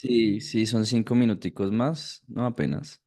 Sí, sí, son 5 minuticos más, no apenas.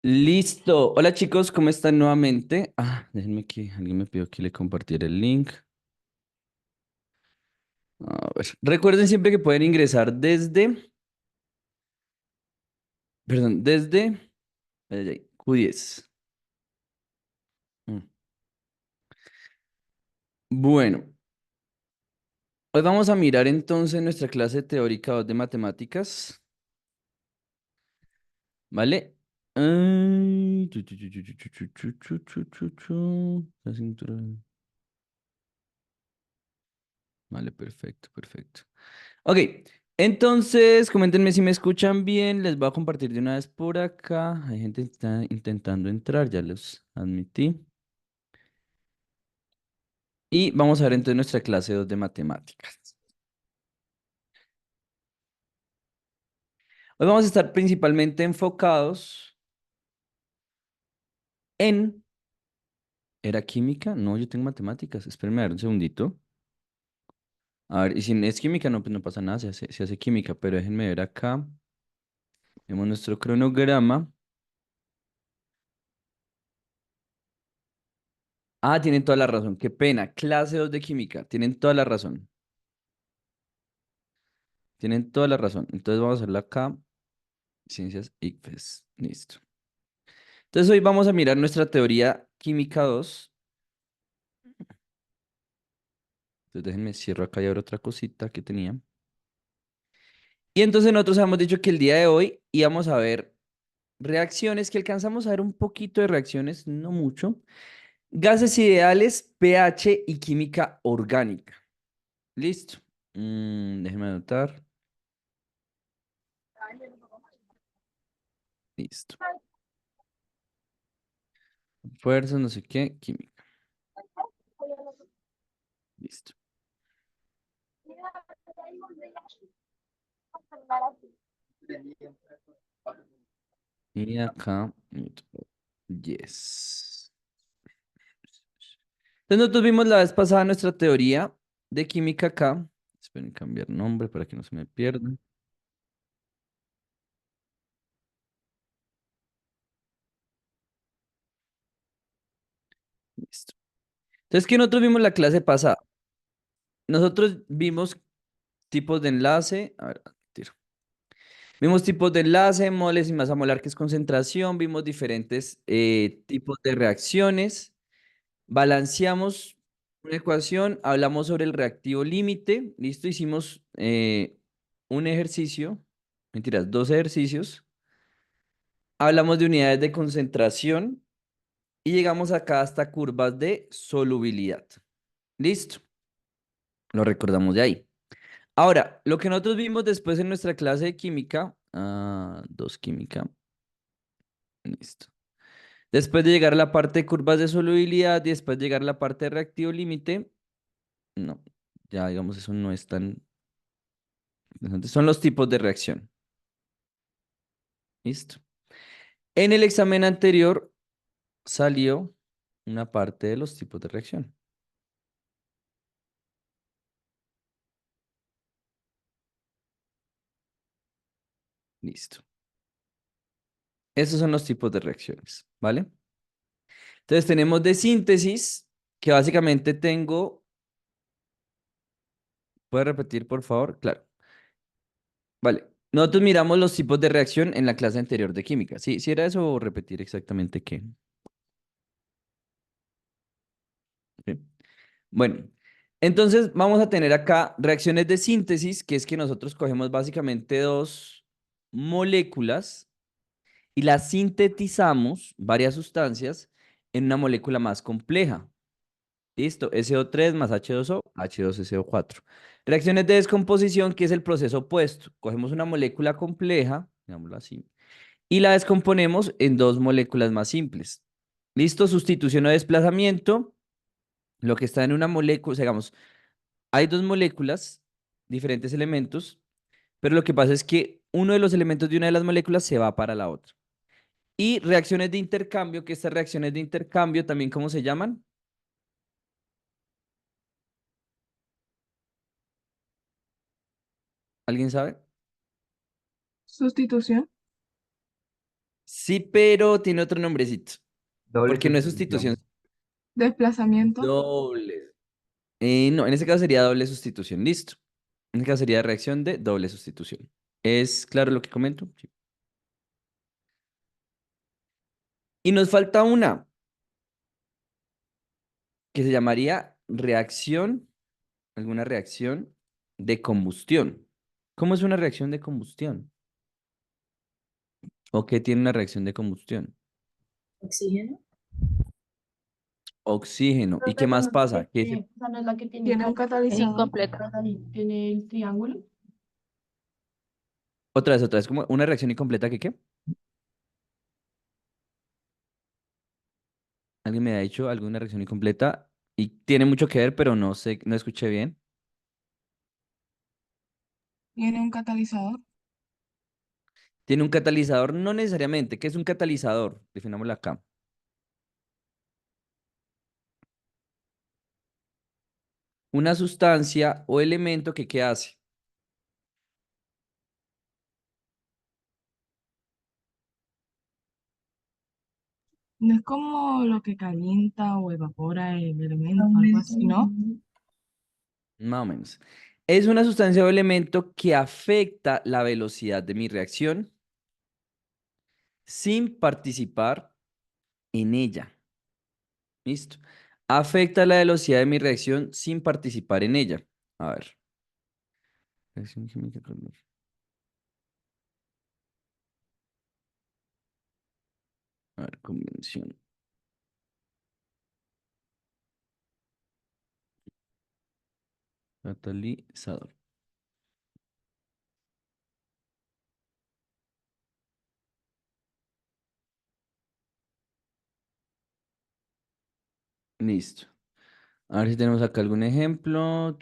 Listo. Hola chicos, ¿cómo están nuevamente? Déjenme que alguien me pidió que le compartiera el link. A ver. Recuerden siempre que pueden ingresar desde ay, ay, Q10. Mm. Bueno, hoy vamos a mirar entonces nuestra clase teórica 2 de matemáticas, ¿vale? Ay, La cintura. Vale, perfecto, perfecto. Ok, entonces coméntenme si me escuchan bien. Les voy a compartir de una vez por acá. Hay gente que está intentando entrar, ya los admití. Y vamos a ver entonces nuestra clase 2 de matemáticas. Hoy vamos a estar principalmente enfocados en... ¿Era química? No, yo tengo matemáticas. Espérenme a ver un segundito. A ver, y si es química, no, pues no pasa nada, se hace química, pero déjenme ver acá. Vemos nuestro cronograma. Tienen toda la razón. Qué pena. Clase 2 de química. Tienen toda la razón. Tienen toda la razón. Entonces vamos a hacerlo acá. Ciencias ICFES. Listo. Entonces hoy vamos a mirar nuestra teoría química 2. Entonces déjenme cierro acá y abro otra cosita que tenía. Y entonces nosotros habíamos dicho que el día de hoy íbamos a ver reacciones, que alcanzamos a ver un poquito de reacciones, no mucho. Gases ideales, pH y química orgánica. Listo. Déjenme anotar. Listo. Fuerza, no sé qué, química. Listo. Y acá, yes. Entonces nosotros vimos la vez pasada nuestra teoría de química acá. Esperen cambiar nombre para que no se me pierdan. Listo. Entonces, ¿qué nosotros vimos la clase pasada? Nosotros vimos tipos de enlace. A ver, tiro. Vimos tipos de enlace, moles y masa molar, que es concentración. Vimos diferentes tipos de reacciones. Balanceamos una ecuación. Hablamos sobre el reactivo límite. Listo, hicimos un ejercicio. Mentiras, dos ejercicios. Hablamos de unidades de concentración y llegamos acá hasta curvas de solubilidad. Listo, lo recordamos de ahí. Ahora, lo que nosotros vimos después en nuestra clase de química, dos química, listo. Después de llegar a la parte de curvas de solubilidad y después de llegar a la parte de reactivo límite, no, ya digamos eso no es tan interesante. Son los tipos de reacción. Listo. En el examen anterior salió una parte de los tipos de reacción. Listo. Esos son los tipos de reacciones, ¿vale? Entonces tenemos de síntesis, que básicamente tengo, ¿puede repetir por favor? Claro, vale. Nosotros miramos los tipos de reacción en la clase anterior de química. Sí, si era eso o repetir exactamente qué. Ok. Bueno, entonces vamos a tener acá reacciones de síntesis, que es que nosotros cogemos básicamente dos moléculas y las sintetizamos, varias sustancias, en una molécula más compleja. Listo, SO3 más H2O, H2SO4. Reacciones de descomposición, que es el proceso opuesto. Cogemos una molécula compleja, digámoslo así, y la descomponemos en dos moléculas más simples. Listo, sustitución o desplazamiento. Lo que está en una molécula, o sea, digamos, hay dos moléculas, diferentes elementos, pero lo que pasa es que uno de los elementos de una de las moléculas se va para la otra. Y reacciones de intercambio, que estas reacciones de intercambio también, ¿cómo se llaman? ¿Alguien sabe? Sustitución. Sí, pero tiene otro nombrecito. Doble Porque no es sustitución. sustitución. Desplazamiento. Doble. No, en ese caso sería doble sustitución. Listo. En ese caso sería reacción de doble sustitución. ¿Es claro lo que comento? Sí. Y nos falta una que se llamaría reacción, alguna reacción de combustión. ¿Cómo es una reacción de combustión? ¿O qué tiene una reacción de combustión? Oxígeno. Oxígeno. ¿Y Creo que qué esa más no es la que pasa? tiene, esa no es la que tiene Tiene un es catalizador. incompleta. Tiene el triángulo. Otra vez, como una reacción incompleta que qué? Alguien me ha dicho alguna reacción incompleta y tiene mucho que ver, pero no sé, no escuché bien. Tiene un catalizador. Tiene un catalizador, no necesariamente. ¿Qué es un catalizador? Definámoslo acá. Una sustancia o elemento que ¿qué hace? No es como lo que calienta o evapora el elemento, algo Aumenta. así, ¿no? Más o menos. Es una sustancia o elemento que afecta la velocidad de mi reacción sin participar en ella. ¿Listo? Afecta la velocidad de mi reacción sin participar en ella. A ver. Reacción química con... A ver, convención. Catalizador. Listo. A ver si tenemos acá algún ejemplo.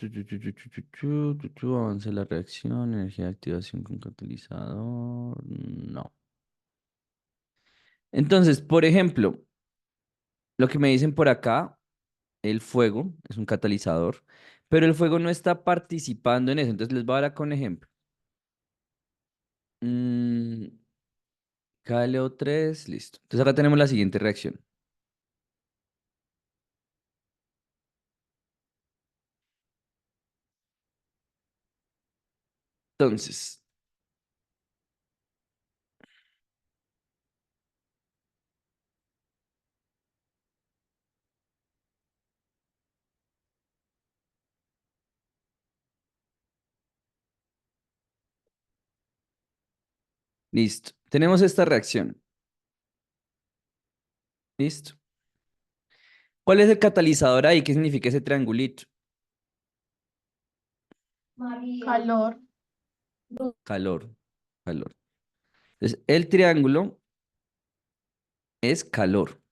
Avance la reacción, energía de activación con catalizador. No. Entonces, por ejemplo, lo que me dicen por acá, el fuego es un catalizador, pero el fuego no está participando en eso. Entonces les voy a dar acá un ejemplo. Mm, KLO3, listo. Entonces acá tenemos la siguiente reacción. Entonces, listo. Tenemos esta reacción. Listo. ¿Cuál es el catalizador ahí? ¿Qué significa ese triangulito? Calor. Calor. Calor. Entonces, el triángulo es calor.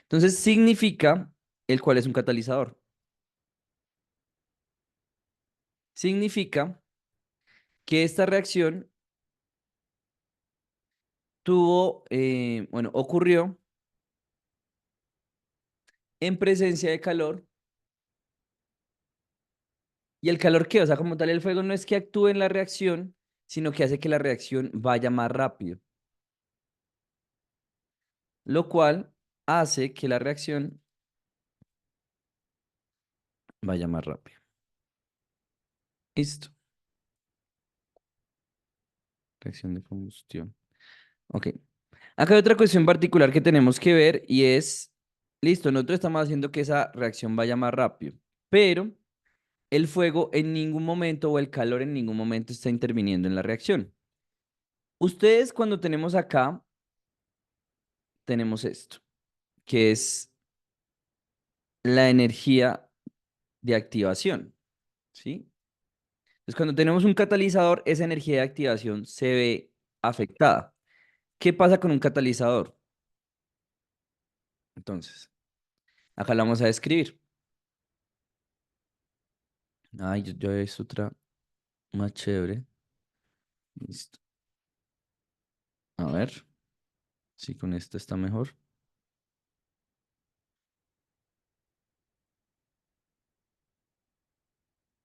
Entonces, significa el cual es un catalizador. Significa que esta reacción ocurrió en presencia de calor. ¿Y el calor qué? O sea, como tal, el fuego no es que actúe en la reacción, sino que hace que la reacción vaya más rápido, lo cual hace que la reacción vaya más rápido. Listo. Reacción de combustión. Ok. Acá hay otra cuestión particular que tenemos que ver y es, listo, nosotros estamos haciendo que esa reacción vaya más rápido, pero el fuego en ningún momento o el calor en ningún momento está interviniendo en la reacción. Ustedes cuando tenemos acá, tenemos esto, que es la energía de activación, ¿sí? Entonces, cuando tenemos un catalizador, esa energía de activación se ve afectada. ¿Qué pasa con un catalizador? Entonces, acá la vamos a describir. Ay, yo es otra más chévere. Listo. A ver si con esta está mejor.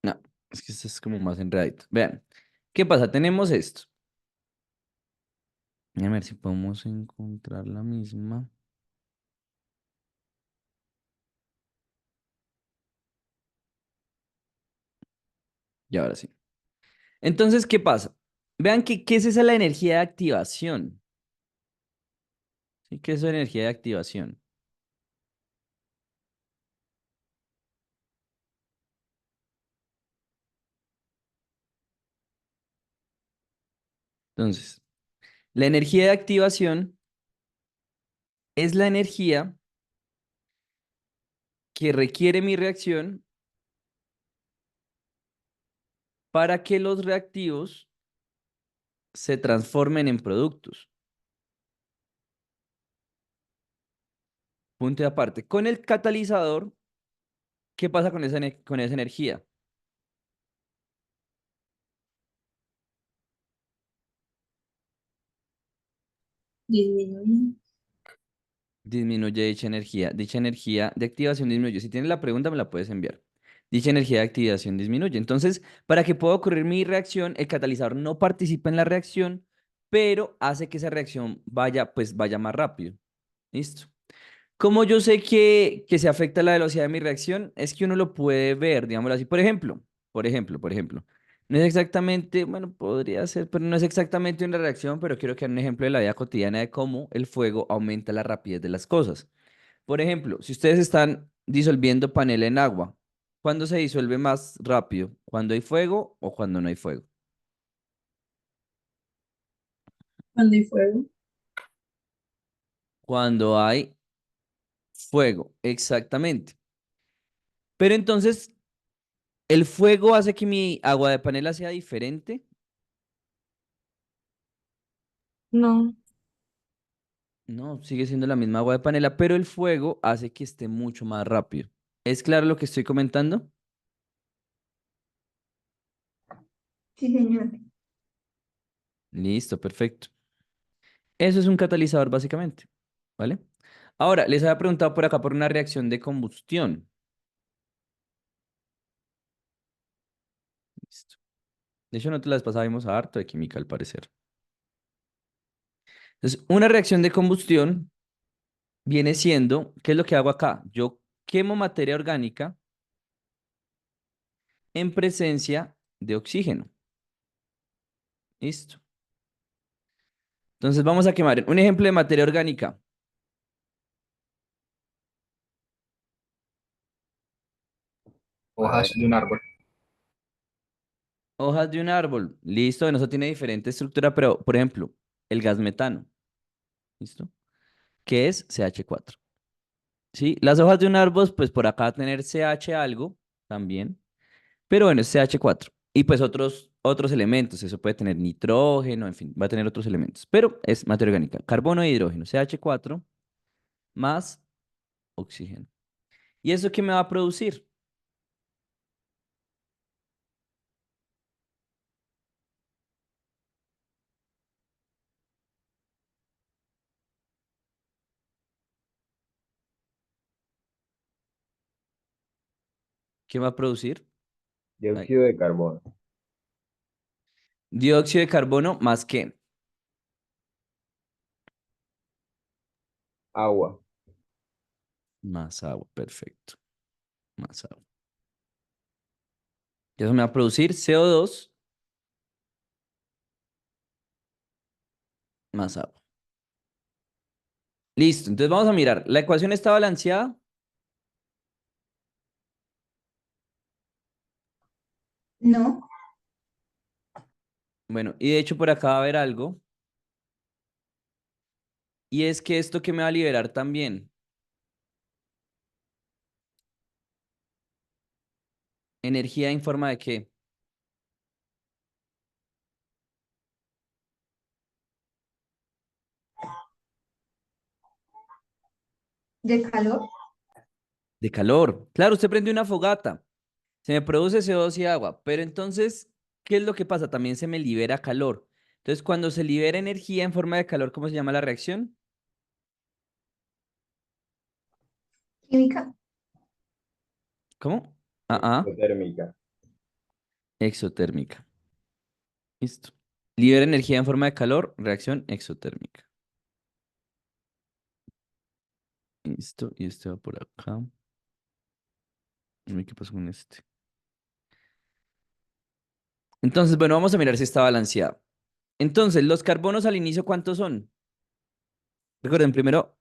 No, es que esto es como más enredadito. Vean, ¿qué pasa? Tenemos esto. A ver si podemos encontrar la misma. Y ahora sí. Entonces, ¿qué pasa? Vean que, ¿qué es esa la energía de activación? ¿Sí? ¿Qué es la energía de activación? Entonces, la energía de activación es la energía que requiere mi reacción para que los reactivos se transformen en productos. Punto y aparte. Con el catalizador, ¿qué pasa con con esa energía? Disminuye. Disminuye dicha energía. Dicha energía de activación disminuye. Si tienes la pregunta, me la puedes enviar. Dicha energía de activación disminuye. Entonces, para que pueda ocurrir mi reacción, el catalizador no participa en la reacción, pero hace que esa reacción vaya, pues, vaya más rápido. ¿Listo? ¿Cómo yo sé que se afecta la velocidad de mi reacción? Es que uno lo puede ver, digámoslo así. Por ejemplo. No es exactamente, bueno, podría ser, pero no es exactamente una reacción, pero quiero que hagan un ejemplo de la vida cotidiana de cómo el fuego aumenta la rapidez de las cosas. Por ejemplo, si ustedes están disolviendo panela en agua, ¿cuándo se disuelve más rápido? ¿Cuando hay fuego o cuando no hay fuego? Cuando hay fuego. Cuando hay fuego, exactamente. Pero entonces, ¿el fuego hace que mi agua de panela sea diferente? No, No, sigue siendo la misma agua de panela, pero el fuego hace que esté mucho más rápido. ¿Es claro lo que estoy comentando? Sí, señor. Listo, perfecto. Eso es un catalizador básicamente, ¿vale? Ahora, les había preguntado por acá por una reacción de combustión. Listo. De hecho, nosotros la vez pasada vimos harto de química al parecer. Entonces, una reacción de combustión viene siendo, ¿qué es lo que hago acá? Yo quemo materia orgánica en presencia de oxígeno. Listo. Entonces vamos a quemar un ejemplo de materia orgánica. Hojas de un árbol. Hojas de un árbol. Listo. Bueno, eso tiene diferente estructura, pero por ejemplo, el gas metano. ¿Listo? ¿Qué es CH4? ¿Sí? Las hojas de un árbol, pues por acá va a tener CH algo también. Pero bueno, es CH4. Y pues otros elementos. Eso puede tener nitrógeno, en fin, va a tener otros elementos. Pero es materia orgánica. Carbono e hidrógeno. CH4 más oxígeno. ¿Y eso qué me va a producir? ¿Qué va a producir? Ay, Dióxido de carbono. dióxido de carbono más qué. Agua. Más agua. Perfecto. Más agua. Y eso me va a producir CO2 más agua. Listo. Entonces vamos a mirar. ¿La ecuación está balanceada? No. Bueno, y de hecho por acá va a haber algo. Y es que esto que me va a liberar también. ¿Energía en forma de qué? ¿De calor? De calor. Claro, usted prende una fogata. Se me produce CO2 y agua. Pero entonces, ¿qué es lo que pasa? También se me libera calor. Entonces, cuando se libera energía en forma de calor, ¿cómo se llama la reacción? Química. ¿Cómo? Ah, Exotérmica. exotérmica. Listo. Libera energía en forma de calor, reacción exotérmica. Listo, y este va por acá. Uy, ¿qué pasó con este? Entonces, bueno, vamos a mirar si está balanceado. Entonces, los carbonos al inicio, ¿cuántos son? Recuerden, primero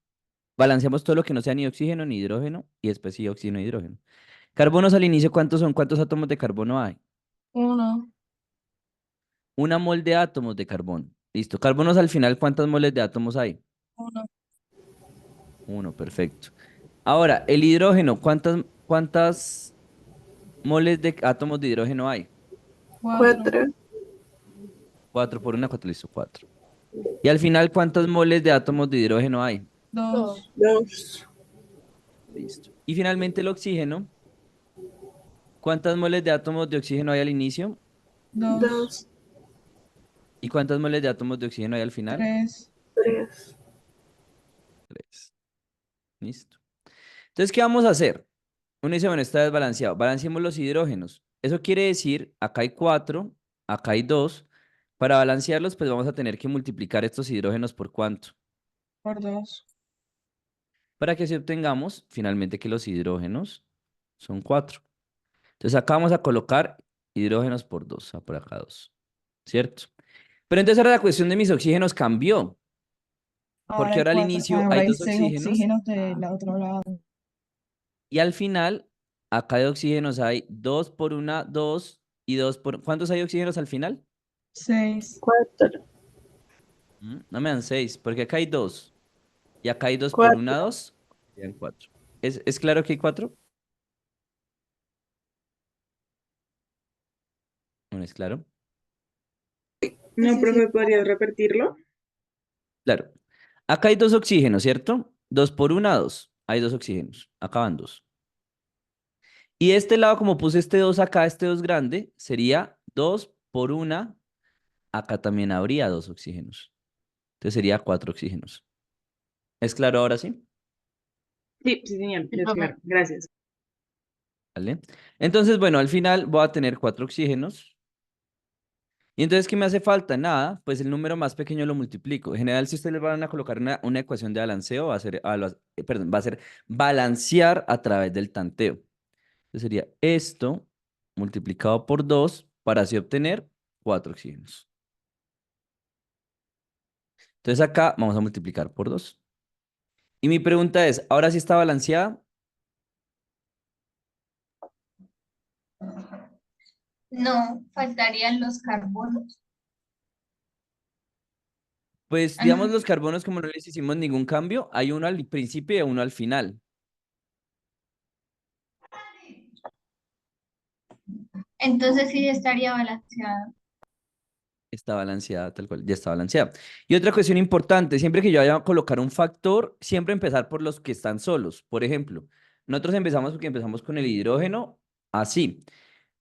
balanceamos todo lo que no sea ni oxígeno ni hidrógeno y después sí oxígeno e hidrógeno. Carbonos al inicio, ¿cuántos son? ¿Cuántos átomos de carbono hay? 1, Una mol de átomos de carbono. Listo. Carbonos al final, ¿cuántas moles de átomos hay? 1, Uno, perfecto. Ahora, el hidrógeno, ¿cuántas moles de átomos de hidrógeno hay? 4, 4, Cuatro por una, cuatro, listo, cuatro. Y al final, ¿cuántas moles de átomos de hidrógeno hay? 2, 2, Listo. Y finalmente el oxígeno, ¿cuántas moles de átomos de oxígeno hay al inicio? 2, 2, ¿Y cuántas moles de átomos de oxígeno hay al final? 3. 3. Tres. Listo. Entonces, ¿qué vamos a hacer? Uno dice, bueno, está desbalanceado. Balanceemos los hidrógenos. Eso quiere decir, acá hay cuatro, acá hay dos. Para balancearlos, pues vamos a tener que multiplicar estos hidrógenos por cuánto. Por 2. Para que así obtengamos finalmente que los hidrógenos son cuatro. Entonces acá vamos a colocar hidrógenos por dos, por acá dos. ¿Cierto? Pero entonces ahora la cuestión de mis oxígenos cambió, Ahora porque hay ahora al 4. inicio Ahora hay hay dos 6 oxígenos oxígenos del otro lado. y al final, acá de oxígenos hay dos por una, dos y dos por... ¿Cuántos hay oxígenos al final? 6. 4, No me dan seis, porque acá hay dos y acá hay dos por 4. una, dos, serían cuatro. ¿Es claro que hay cuatro? ¿No es claro? No, Sí, sí. profe, ¿podrías repetirlo? Claro. Acá hay dos oxígenos, ¿cierto? Dos por una, dos. Hay dos oxígenos. Acá van dos. Y de este lado, como puse este 2 acá, este 2 grande, sería 2 por una. Acá también habría dos oxígenos. Entonces sería cuatro oxígenos. ¿Es claro ahora sí? Sí, sí, señor, es claro. Gracias. ¿Vale? Entonces, bueno, al final voy a tener cuatro oxígenos. Y entonces, ¿qué me hace falta? Nada, pues el número más pequeño lo multiplico. En general, si ustedes van a colocar una ecuación de balanceo, va a ser, perdón, va a ser balancear a través del tanteo. Entonces sería esto multiplicado por 2 para así obtener cuatro oxígenos. Entonces acá vamos a multiplicar por 2. Y mi pregunta es, ¿ahora sí está balanceada? No, faltarían los carbonos. Pues Ah, no. digamos los carbonos como no les hicimos ningún cambio, hay uno al principio y uno al final. Entonces sí estaría balanceado. Está balanceada, tal cual, ya está balanceada. Y otra cuestión importante, siempre que yo vaya a colocar un factor, siempre empezar por los que están solos. Por ejemplo, nosotros empezamos porque empezamos con el hidrógeno así.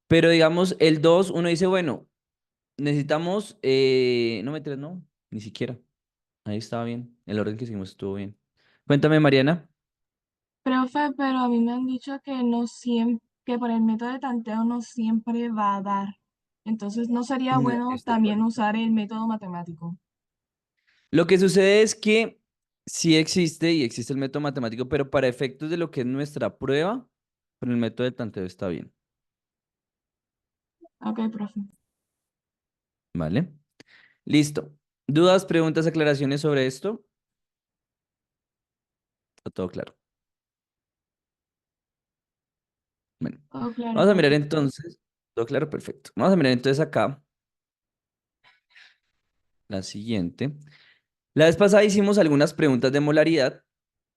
Pero digamos, el 2 uno dice, bueno, necesitamos, no me no, ni siquiera. Ahí estaba bien, el orden que hicimos estuvo bien. Cuéntame, Mariana. Profe, pero a mí me han dicho que no siempre, que por el método de tanteo no siempre va a dar. Entonces, ¿no sería bueno Estoy de también acuerdo. usar el método matemático? Lo que sucede es que sí existe y existe el método matemático, pero para efectos de lo que es nuestra prueba, con el método de tanteo está bien, Ok, profe. ¿vale? Listo. ¿Dudas, preguntas, aclaraciones sobre esto? Está todo claro. Bueno, Todo claro, vamos a mirar profe. entonces. Todo claro, perfecto. Vamos a mirar entonces acá la siguiente. La vez pasada hicimos algunas preguntas de molaridad,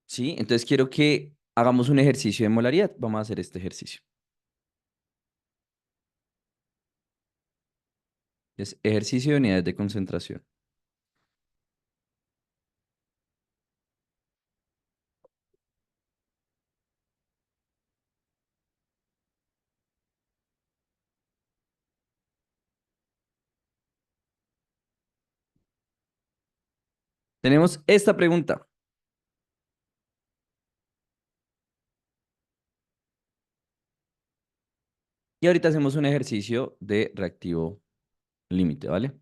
¿sí? Entonces quiero que hagamos un ejercicio de molaridad. Vamos a hacer este ejercicio. Es ejercicio de unidades de concentración. Tenemos esta pregunta. Y ahorita hacemos un ejercicio de reactivo límite, ¿vale?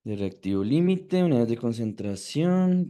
De reactivo límite, unidades de concentración.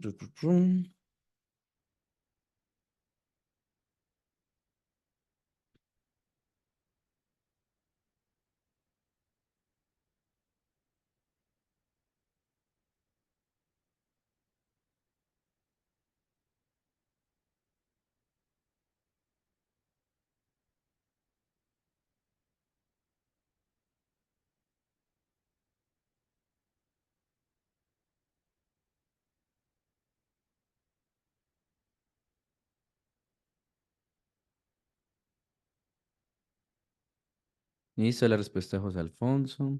Listo, la respuesta de José Alfonso.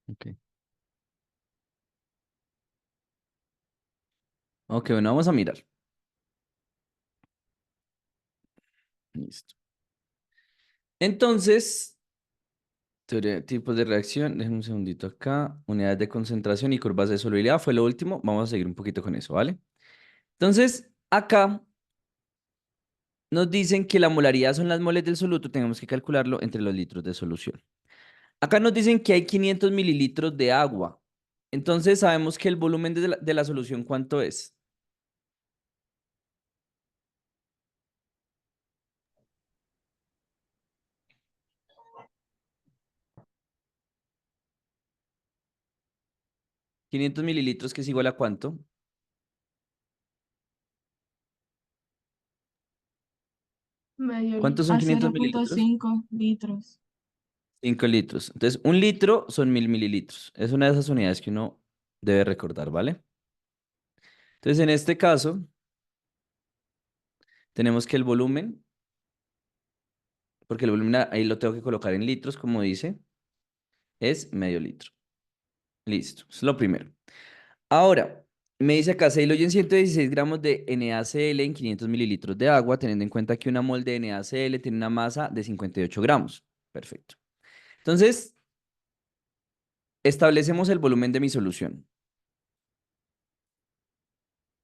Ok. Ok, bueno, vamos a mirar. Listo. Entonces, tipos de reacción. Déjenme un segundito acá. Unidades de concentración y curvas de solubilidad fue lo último. Vamos a seguir un poquito con eso, ¿vale? Entonces, acá nos dicen que la molaridad son las moles del soluto. Tenemos que calcularlo entre los litros de solución. Acá nos dicen que hay 500 mililitros de agua. Entonces, sabemos que el volumen de la solución, ¿cuánto es? 500 mililitros, que es igual a ¿cuánto? Medio ¿Cuántos litro. son A 500 mililitros? 0,5 litros. 5 litros. Entonces, un litro son 1000 mililitros. Es una de esas unidades que uno debe recordar, ¿vale? Entonces, en este caso, tenemos que el volumen, porque el volumen ahí lo tengo que colocar en litros, como dice, es medio litro. Listo, es lo primero. Ahora, me dice acá, se diluyen 116 gramos de NaCl en 500 mililitros de agua, teniendo en cuenta que una mol de NaCl tiene una masa de 58 gramos. Perfecto. Entonces, establecemos el volumen de mi solución.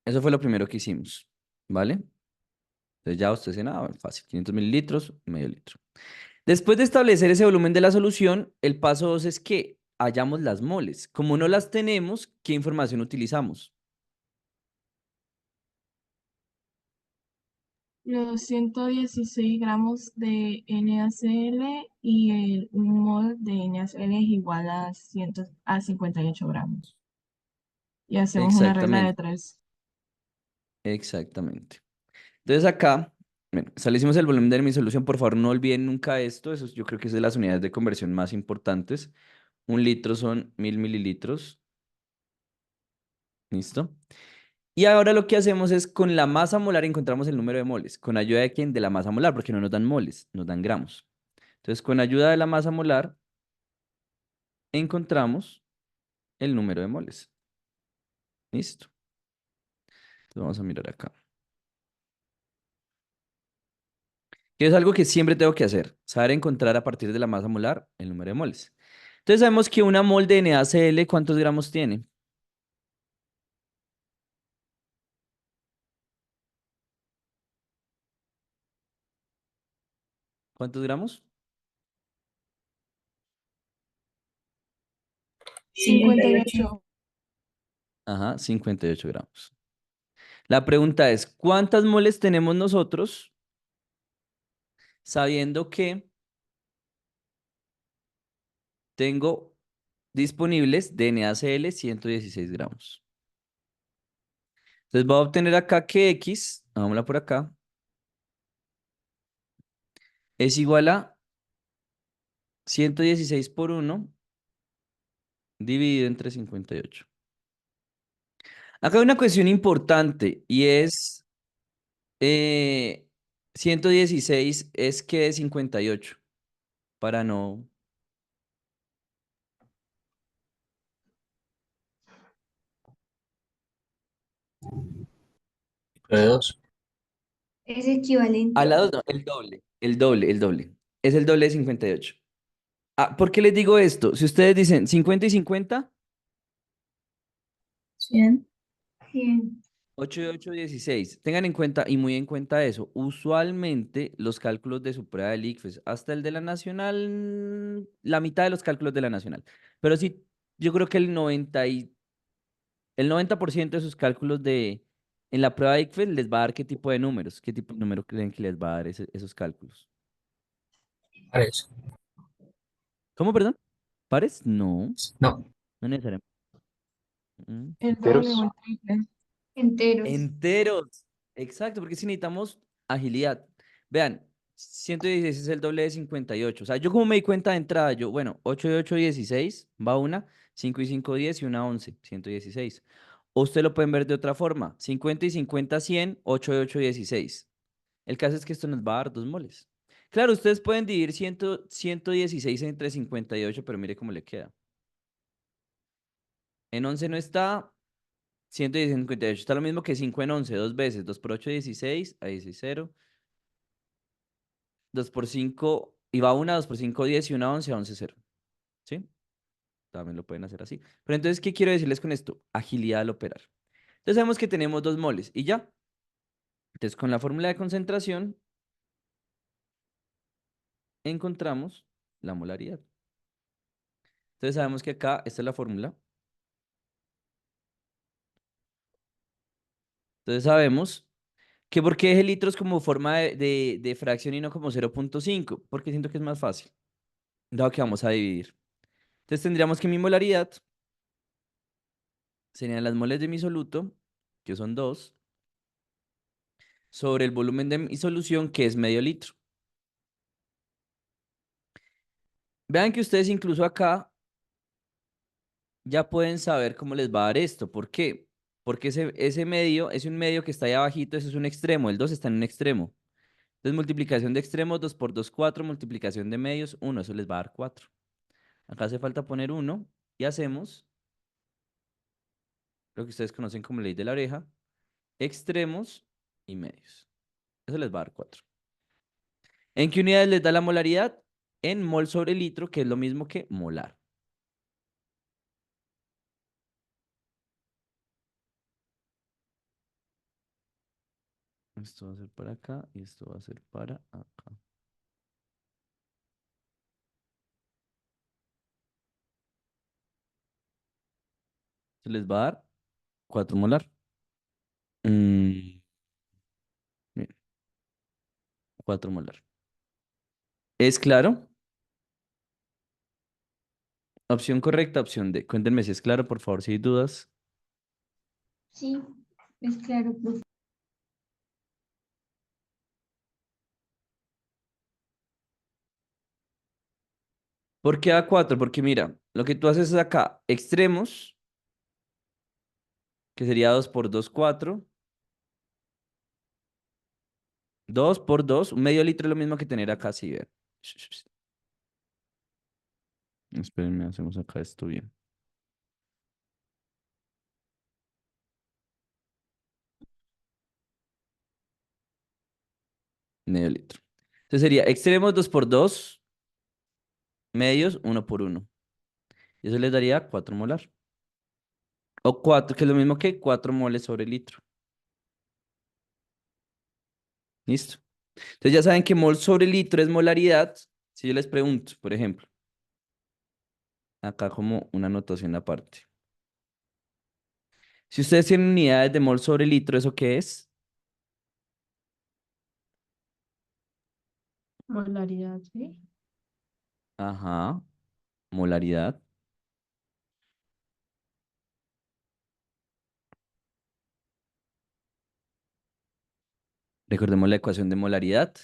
Eso fue lo primero que hicimos, ¿vale? Entonces ya usted dice, nada, fácil, 500 mililitros, medio litro. Después de establecer ese volumen de la solución, el paso 2 es que hallamos las moles. Como no las tenemos, ¿qué información utilizamos? Los 116 gramos de NaCl y un mol de NaCl es igual a 58 gramos. Y hacemos una regla de Exactamente, 3. exactamente. Entonces acá, bueno, establecimos el volumen de mi solución. Por favor, no olviden nunca esto. Yo creo que es de las unidades de conversión más importantes. Un litro son 1000 mililitros. ¿Listo? Y ahora lo que hacemos es con la masa molar encontramos el número de moles. ¿Con ayuda de quién? De la masa molar, porque no nos dan moles, nos dan gramos. Entonces, con ayuda de la masa molar encontramos el número de moles. ¿Listo? Entonces, vamos a mirar acá. Que es algo que siempre tengo que hacer, saber encontrar a partir de la masa molar el número de moles. Entonces, sabemos que una mol de NaCl, ¿cuántos gramos tiene? ¿Cuántos gramos? 58. Ajá, 58 gramos. La pregunta es, ¿cuántas moles tenemos nosotros sabiendo que tengo disponibles de NaCl 116 gramos? Entonces voy a obtener acá que X, hagámosla por acá, es igual a 116 por 1 dividido entre 58. Acá hay una cuestión importante y es 116 es que de 58 para no... Nueve dos. Es equivalente. A la 2 no, el doble. Es el doble de 58. Ah, ¿por qué les digo esto? Si ustedes dicen 50 y 50, 100. 100. 8 y 8, 16. Tengan en cuenta y muy en cuenta eso. Usualmente los cálculos de su prueba del ICFES, hasta el de la nacional, la mitad de los cálculos de la nacional. Pero sí, yo creo que el 90% de sus cálculos en la prueba de ICFES les va a dar qué tipo de números, qué tipo de número creen que les va a dar esos cálculos. Pares. ¿Cómo, perdón? ¿Pares? No, No. no necesariamente. El doble o Enteros. el triple. Enteros. Enteros. Exacto, porque si necesitamos agilidad. Vean, 116 es el doble de 58. O sea, yo como me di cuenta de entrada, yo, bueno, 8 y 8, 16, va una, 5 y 5, 10 y una 11, 116. O usted lo pueden ver de otra forma, 50 y 50, 100, 8 y 8, 16. El caso es que esto nos va a dar 2 moles. Claro, ustedes pueden dividir 116 entre 58, pero mire cómo le queda. En 11 no está, 158 está lo mismo que 5 en 11, dos veces. 2 por 8, 16, ahí sí 0. 2 por 5, y va una, 2 por 5, 10 y una 11, 11, 0. ¿Sí? También lo pueden hacer así. Pero entonces, ¿qué quiero decirles con esto? Agilidad al operar. Entonces sabemos que tenemos 2 moles y ya. Entonces, con la fórmula de concentración, encontramos la molaridad. Entonces sabemos que acá, esta es la fórmula. Entonces sabemos que por qué dejé litros como forma de fracción y no como 0,5, porque siento que es más fácil, dado que vamos a dividir. Entonces tendríamos que mi molaridad serían las moles de mi soluto, que son 2, sobre el volumen de mi solución, que es medio litro. Vean que ustedes incluso acá ya pueden saber cómo les va a dar esto. ¿Por qué? Porque ese medio es un medio que está ahí abajito, ese es un extremo, el 2 está en un extremo. Entonces multiplicación de extremos, 2 por 2, 4, multiplicación de medios, 1, eso les va a dar 4. Acá hace falta poner 1 y hacemos lo que ustedes conocen como ley de la oreja, extremos y medios. Eso les va a dar 4. ¿En qué unidades les da la molaridad? En mol sobre litro, que es lo mismo que molar. Esto va a ser para acá y esto va a ser para acá. Se les va a dar 4 molar. Bien, 4 molar. ¿Es claro? Opción correcta, opción D. Cuéntenme si es claro, por favor, si hay dudas. Sí, es claro, profe. ¿Por qué a 4? Porque mira, lo que tú haces es acá, extremos, que sería 2 por 2, 4. 2 por 2, un medio litro es lo mismo que tener acá, sí, vean. Espérenme, hacemos acá esto bien. Medio litro. Entonces sería extremos 2 por 2, medios 1 por 1. Y eso les daría 4 molar. O 4, que es lo mismo que 4 moles sobre litro. ¿Listo? Entonces ya saben que mol sobre litro es molaridad. Si yo les pregunto, por ejemplo, acá como una anotación aparte. Si ustedes tienen unidades de mol sobre litro, ¿eso qué es? Molaridad, ¿sí? Ajá, molaridad. Recordemos la ecuación de molaridad,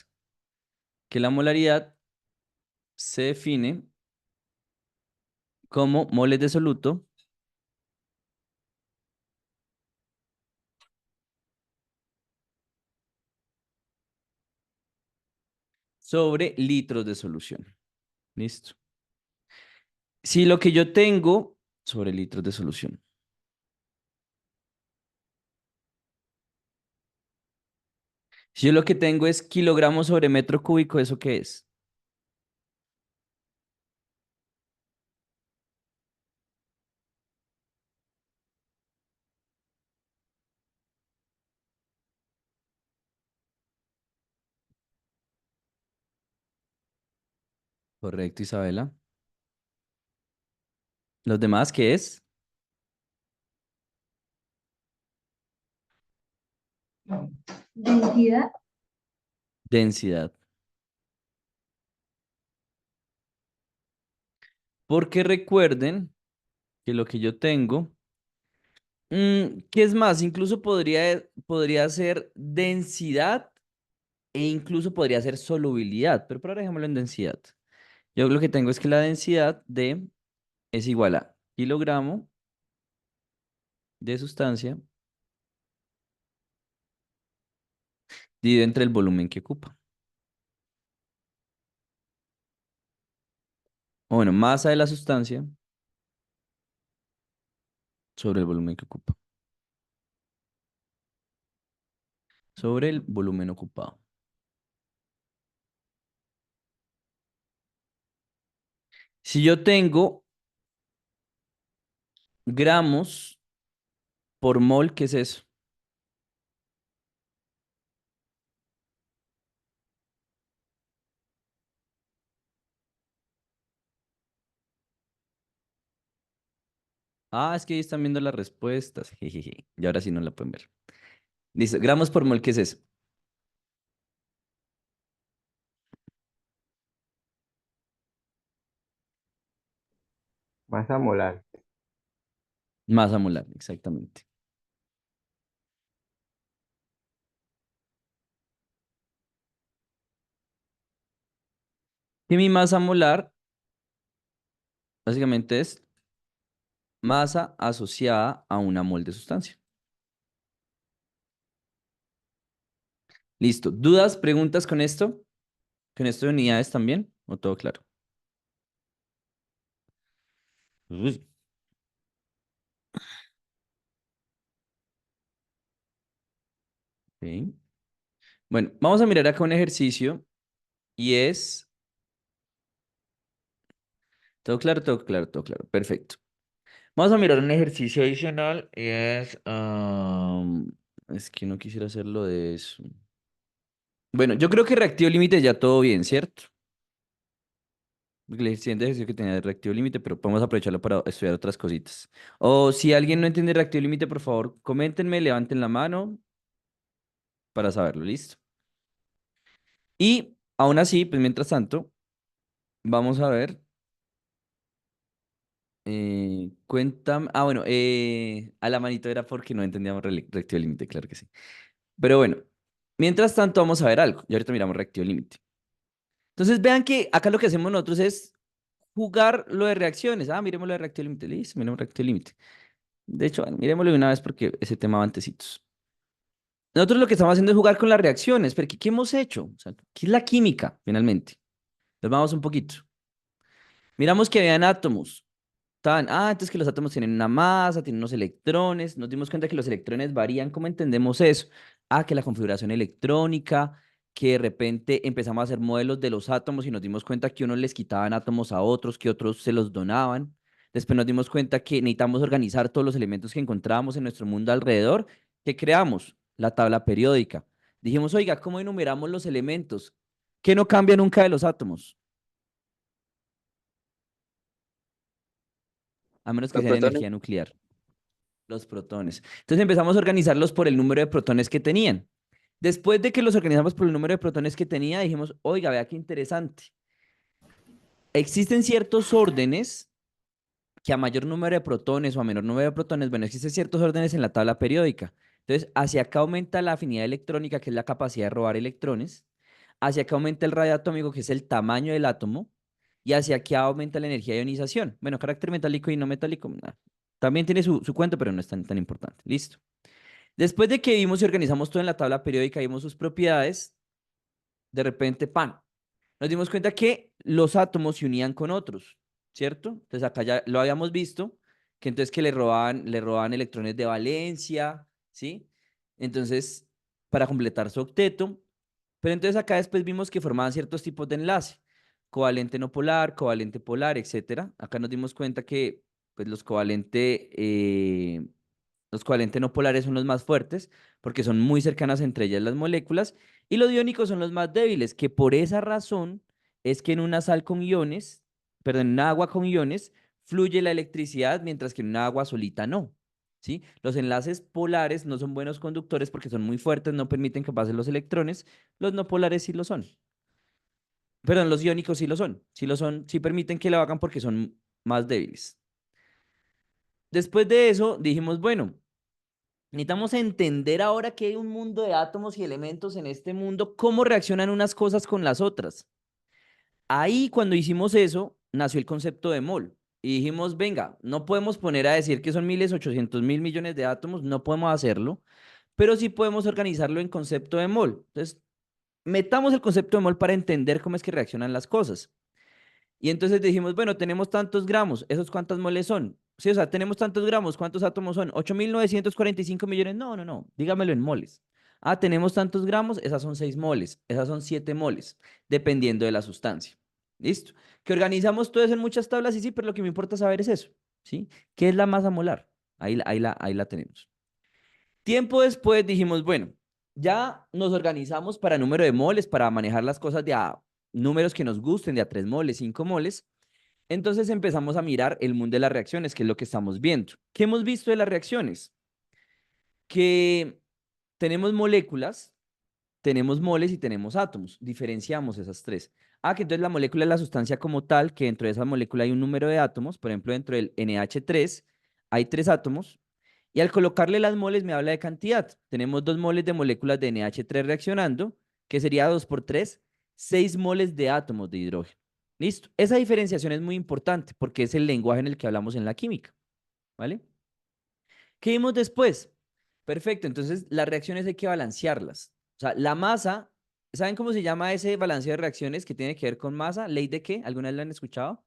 que la molaridad se define como moles de soluto sobre litros de solución. ¿Listo? Si lo que yo tengo sobre litros de solución. Si yo lo que tengo es kilogramos sobre metro cúbico, ¿eso qué es? Correcto, Isabela. ¿Los demás qué es? Densidad. Densidad. Porque recuerden que lo que yo tengo, ¿qué es más? Incluso podría ser densidad e incluso podría ser solubilidad, pero por ahora dejémoslo en densidad. Yo lo que tengo es que la densidad de es igual a kilogramo de sustancia dividido entre el volumen que ocupa. O bueno, masa de la sustancia sobre el volumen que ocupa. Sobre el volumen ocupado. Si yo tengo gramos por mol, ¿qué es eso? Ah, es que ahí están viendo las respuestas. Jejeje. Y ahora sí no la pueden ver. Listo. Gramos por mol, ¿qué es eso? Masa molar. Masa molar, exactamente. Y mi masa molar básicamente es masa asociada a una mol de sustancia. Listo. ¿Dudas, preguntas con esto? ¿Con esto de unidades también? ¿O todo claro? Uy, ok. Bueno, vamos a mirar acá un ejercicio y es... Todo claro, todo claro, todo claro. Perfecto. Vamos a mirar un ejercicio adicional y es... es que no quisiera hacerlo de eso. Bueno, yo creo que reactivo límite ya todo bien, ¿cierto? El siguiente ejercicio que tenía de reactivo límite, pero podemos aprovecharlo para estudiar otras cositas. O si alguien no entiende reactivo límite, por favor, coméntenme, levanten la mano para saberlo, ¿listo? Y aún así, pues mientras tanto, vamos a ver. Cuéntame. Ah, bueno, a la manito era porque no entendíamos reactivo límite, claro que sí. Pero bueno, mientras tanto, vamos a ver algo. Y ahorita miramos reactivo límite. Entonces, vean que acá lo que hacemos nosotros es jugar lo de reacciones. Ah, miremos lo de reactivo límite. Listo, miremos reactivo límite. De hecho, bueno, miremoslo de una vez porque ese tema va antecitos. Nosotros lo que estamos haciendo es jugar con las reacciones, pero ¿qué hemos hecho? O sea, ¿qué es la química, finalmente? Nos vamos un poquito. Miramos que habían átomos. Entonces que los átomos tienen una masa, tienen unos electrones. Nos dimos cuenta que los electrones varían. ¿Cómo entendemos eso? Que la configuración electrónica, que de repente empezamos a hacer modelos de los átomos y nos dimos cuenta que unos les quitaban átomos a otros, que otros se los donaban. Después nos dimos cuenta que necesitamos organizar todos los elementos que encontramos en nuestro mundo alrededor. ¿Qué creamos? La tabla periódica. Dijimos, oiga, ¿cómo enumeramos los elementos? ¿Qué no cambia nunca de los átomos? A menos que Los sean protones. energía nuclear. Los protones. Entonces empezamos a organizarlos por el número de protones que tenían. Después de que los organizamos por el número de protones que tenía, dijimos, oiga, vea qué interesante. Existen ciertos órdenes que a mayor número de protones o a menor número de protones, bueno, existen ciertos órdenes en la tabla periódica. Entonces, hacia acá aumenta la afinidad electrónica, que es la capacidad de robar electrones. Hacia acá aumenta el radio atómico, que es el tamaño del átomo. Y hacia acá aumenta la energía de ionización. Bueno, carácter metálico y no metálico, también tiene su cuento, pero no es tan importante. Listo. Después de que vimos y organizamos todo en la tabla periódica, vimos sus propiedades, de repente, ¡pam! Nos dimos cuenta que los átomos se unían con otros, ¿cierto? Entonces acá ya lo habíamos visto, que entonces que le robaban electrones de valencia, ¿sí? Entonces, para completar su octeto. Pero entonces acá después vimos que formaban ciertos tipos de enlace, covalente no polar, covalente polar, etcétera. Acá nos dimos cuenta que pues, los covalentes no polares son los más fuertes porque son muy cercanas entre ellas las moléculas y los iónicos son los más débiles, que por esa razón es que en una sal con iones, perdón, en una agua con iones, fluye la electricidad mientras que en una agua solita no. ¿Sí? Los enlaces polares no son buenos conductores porque son muy fuertes, no permiten que pasen los electrones. Los no polares sí lo son. Perdón, los iónicos sí lo son, sí permiten que lo hagan porque son más débiles. Después de eso dijimos, bueno, necesitamos entender ahora que hay un mundo de átomos y elementos en este mundo, cómo reaccionan unas cosas con las otras. Ahí cuando hicimos eso, nació el concepto de mol. Y dijimos, venga, no podemos poner a decir que son miles, 800.000 millones de átomos, no podemos hacerlo, pero sí podemos organizarlo en concepto de mol. Entonces, metamos el concepto de mol para entender cómo es que reaccionan las cosas. Y entonces dijimos, bueno, tenemos tantos gramos, ¿esos cuántas moles son? Sí, o sea, tenemos tantos gramos, ¿cuántos átomos son? 8.945 millones. No, no, no, dígamelo en moles. Ah, tenemos tantos gramos, esas son 6 moles, esas son 7 moles, dependiendo de la sustancia. ¿Listo? Que organizamos todo eso en muchas tablas, y sí, pero lo que me importa saber es eso, ¿sí? ¿Qué es la masa molar? Ahí la tenemos. Tiempo después dijimos, bueno, ya nos organizamos para número de moles, para manejar las cosas de a números que nos gusten, de a 3 moles, 5 moles. Entonces empezamos a mirar el mundo de las reacciones, que es lo que estamos viendo. ¿Qué hemos visto de las reacciones? Que tenemos moléculas, tenemos moles y tenemos átomos. Diferenciamos esas tres. Ah, que entonces la molécula es la sustancia como tal, que dentro de esa molécula hay un número de átomos. Por ejemplo, dentro del NH3 hay 3 átomos. Y al colocarle las moles me habla de cantidad. Tenemos 2 moles de moléculas de NH3 reaccionando, que sería 2 por 3, 6 moles de átomos de hidrógeno. Listo. Esa diferenciación es muy importante porque es el lenguaje en el que hablamos en la química. ¿Vale? ¿Qué vimos después? Perfecto. Entonces, las reacciones hay que balancearlas. O sea, la masa, ¿saben cómo se llama ese balanceo de reacciones que tiene que ver con masa? ¿Ley de qué? ¿Alguna vez lo han escuchado?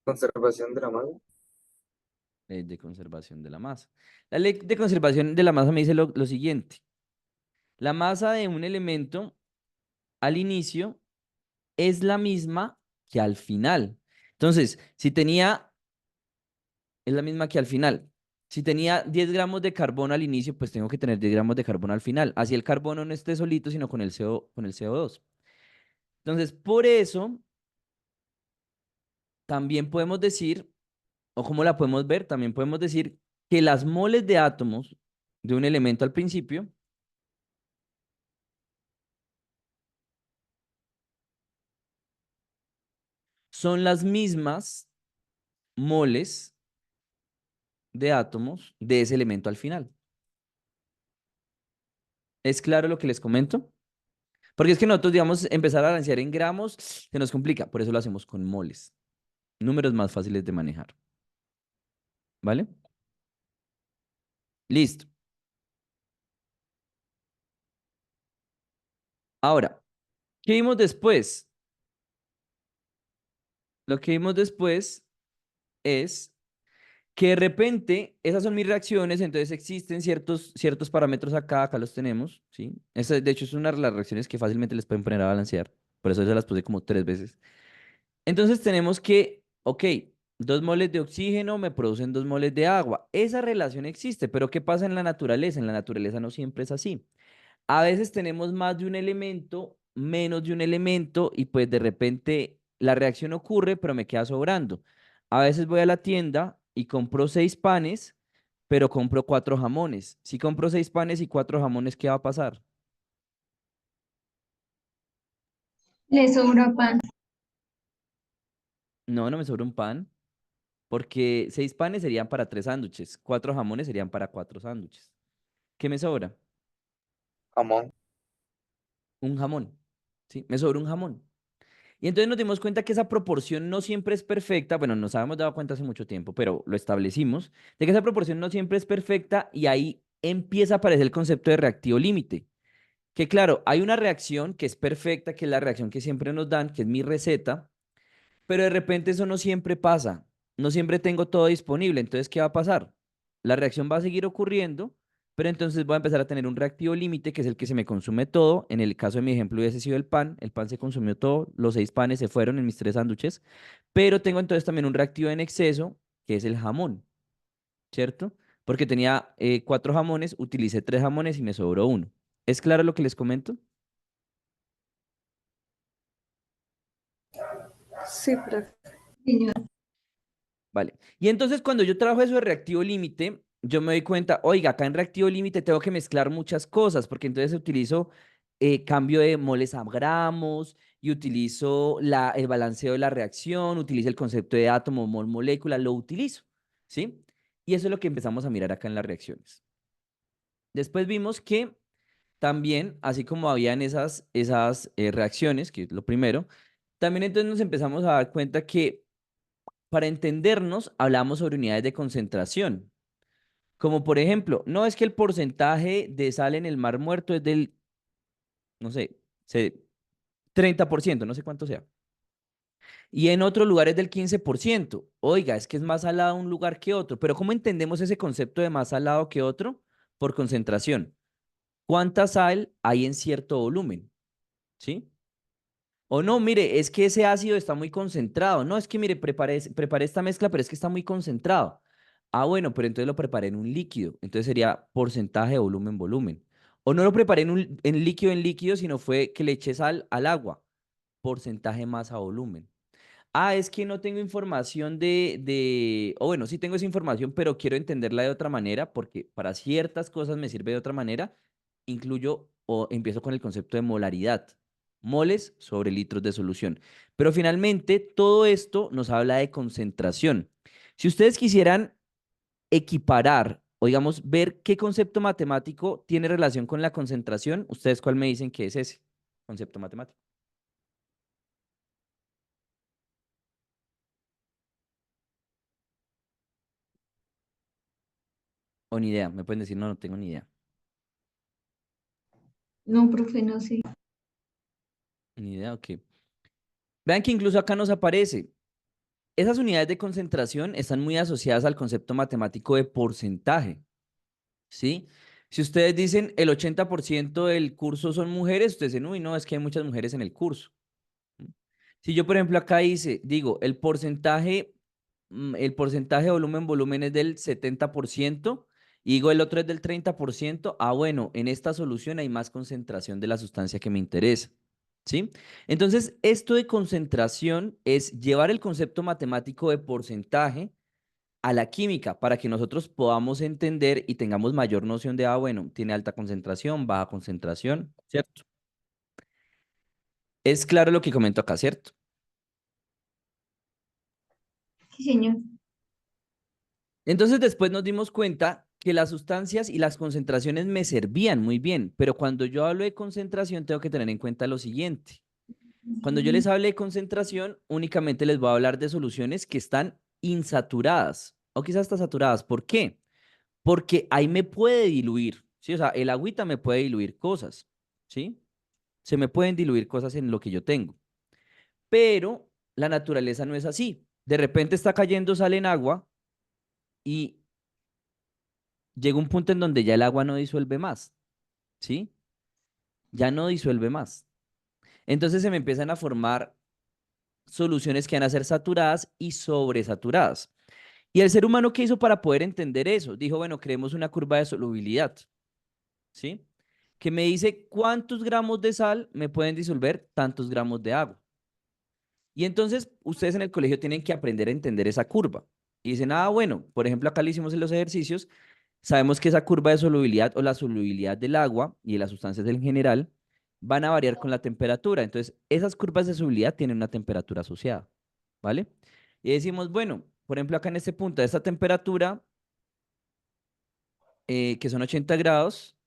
Conservación de la masa. Ley de conservación de la masa. La ley de conservación de la masa me dice lo siguiente. La masa de un elemento al inicio es la misma que al final. Entonces, si tenía, es la misma que al final. Si tenía 10 gramos de carbono al inicio, pues tengo que tener 10 gramos de carbono al final. Así el carbono no esté solito, sino con el CO2. Entonces, por eso, también podemos decir, o como la podemos ver, también podemos decir que las moles de átomos de un elemento al principio son las mismas moles de átomos de ese elemento al final. ¿Es claro lo que les comento? Porque es que nosotros, digamos, empezar a balancear en gramos se nos complica, por eso lo hacemos con moles. Números más fáciles de manejar. ¿Vale? Listo. Ahora, ¿qué vimos después? Lo que vimos después es que de repente esas son mis reacciones, entonces existen ciertos parámetros acá los tenemos, ¿sí? Esa, de hecho, es una de las reacciones que fácilmente les pueden poner a balancear. Por eso se las puse como 3 veces. Entonces tenemos que, ok, 2 moles de oxígeno me producen 2 moles de agua. Esa relación existe, pero ¿qué pasa en la naturaleza? En la naturaleza no siempre es así. A veces tenemos más de un elemento, menos de un elemento, y pues de repente la reacción ocurre, pero me queda sobrando. A veces voy a la tienda y compro 6 panes, pero compro 4 jamones. Si compro 6 panes y 4 jamones, ¿qué va a pasar? Le sobra pan. No, no me sobra un pan. Porque 6 panes serían para 3 sándwiches, 4 jamones serían para 4 sándwiches. ¿Qué me sobra? Jamón. Un jamón. ¿Sí? Me sobra un jamón. Y entonces nos dimos cuenta que esa proporción no siempre es perfecta. Bueno, nos habíamos dado cuenta hace mucho tiempo, pero lo establecimos, de que esa proporción no siempre es perfecta y ahí empieza a aparecer el concepto de reactivo límite. Que claro, hay una reacción que es perfecta, que es la reacción que siempre nos dan, que es mi receta, pero de repente eso no siempre pasa. No siempre tengo todo disponible. Entonces, ¿qué va a pasar? la reacción va a seguir ocurriendo, pero entonces voy a empezar a tener un reactivo límite, que es el que se me consume todo. En el caso de mi ejemplo hubiese sido el pan se consumió todo, los 6 panes se fueron en mis 3 sándwiches, pero tengo entonces también un reactivo en exceso, que es el jamón, ¿cierto? Porque tenía 4 jamones, utilicé 3 jamones y me sobró uno. ¿Es claro lo que les comento? Sí, profe. Señor. Vale. Y entonces cuando yo trabajo eso de reactivo límite, yo me doy cuenta, oiga, acá en reactivo límite tengo que mezclar muchas cosas, porque entonces utilizo cambio de moles a gramos y utilizo el balanceo de la reacción, utilizo el concepto de átomo, mol, molécula, lo utilizo, ¿sí? Y eso es lo que empezamos a mirar acá en las reacciones. Después vimos que también, así como habían esas reacciones, que es lo primero, también entonces nos empezamos a dar cuenta que para entendernos, hablamos sobre unidades de concentración, como por ejemplo, no es que el porcentaje de sal en el mar muerto es del, no sé, 30%, no sé cuánto sea. Y en otros lugares del 15%. Oiga, es que es más salado un lugar que otro. Pero ¿cómo entendemos ese concepto de más salado que otro? Por concentración. ¿Cuánta sal hay en cierto volumen? ¿Sí? O no, mire, es que ese ácido está muy concentrado. No, es que mire, preparé esta mezcla, pero es que está muy concentrado. Ah, bueno, pero entonces lo preparé en un líquido. Entonces sería porcentaje de volumen, volumen. O no lo preparé en líquido, sino fue que le eché sal al agua. Porcentaje masa volumen. Ah, es que no tengo información o bueno, sí tengo esa información, pero quiero entenderla de otra manera, porque para ciertas cosas me sirve de otra manera. Incluyo o empiezo con el concepto de molaridad, moles sobre litros de solución. Pero finalmente, todo esto nos habla de concentración. Si ustedes quisieran equiparar o digamos ver qué concepto matemático tiene relación con la concentración, ¿ustedes cuál me dicen que es ese concepto matemático? O ni idea, me pueden decir, no, no tengo ni idea. No, profe, no sé. Ni idea, ok. Vean que incluso acá nos aparece. Esas unidades de concentración están muy asociadas al concepto matemático de porcentaje, ¿sí? Si ustedes dicen el 80% del curso son mujeres, ustedes dicen, uy, no, es que hay muchas mujeres en el curso. Si yo, por ejemplo, acá digo, el porcentaje de volumen es del 70%, y digo el otro es del 30%, ah, bueno, en esta solución hay más concentración de la sustancia que me interesa, ¿sí? Entonces, esto de concentración es llevar el concepto matemático de porcentaje a la química para que nosotros podamos entender y tengamos mayor noción de, ah, bueno, tiene alta concentración, baja concentración, ¿cierto? Es claro lo que comento acá, ¿cierto? Sí, señor. Entonces después nos dimos cuenta que las sustancias y las concentraciones me servían muy bien, pero cuando yo hablo de concentración tengo que tener en cuenta lo siguiente. Cuando yo les hable de concentración, únicamente les voy a hablar de soluciones que están insaturadas o quizás hasta saturadas. ¿Por qué? Porque ahí me puede diluir, ¿sí? O sea, el agüita me puede diluir cosas, ¿sí? Se me pueden diluir cosas en lo que yo tengo, pero la naturaleza no es así. De repente está cayendo sal en agua y llega un punto en donde ya el agua no disuelve más, ¿sí? Ya no disuelve más. Entonces se me empiezan a formar soluciones que van a ser saturadas y sobresaturadas. ¿Y el ser humano qué hizo para poder entender eso? Dijo, bueno, creemos una curva de solubilidad, ¿sí? Que me dice cuántos gramos de sal me pueden disolver tantos gramos de agua. Y entonces ustedes en el colegio tienen que aprender a entender esa curva. Y dicen, ah, bueno, por ejemplo, acá le hicimos en los ejercicios. Sabemos que esa curva de solubilidad o la solubilidad del agua y de las sustancias en general van a variar con la temperatura. Entonces, esas curvas de solubilidad tienen una temperatura asociada, ¿vale? Y decimos, bueno, por ejemplo, acá en este punto de esta temperatura, que son 80 grados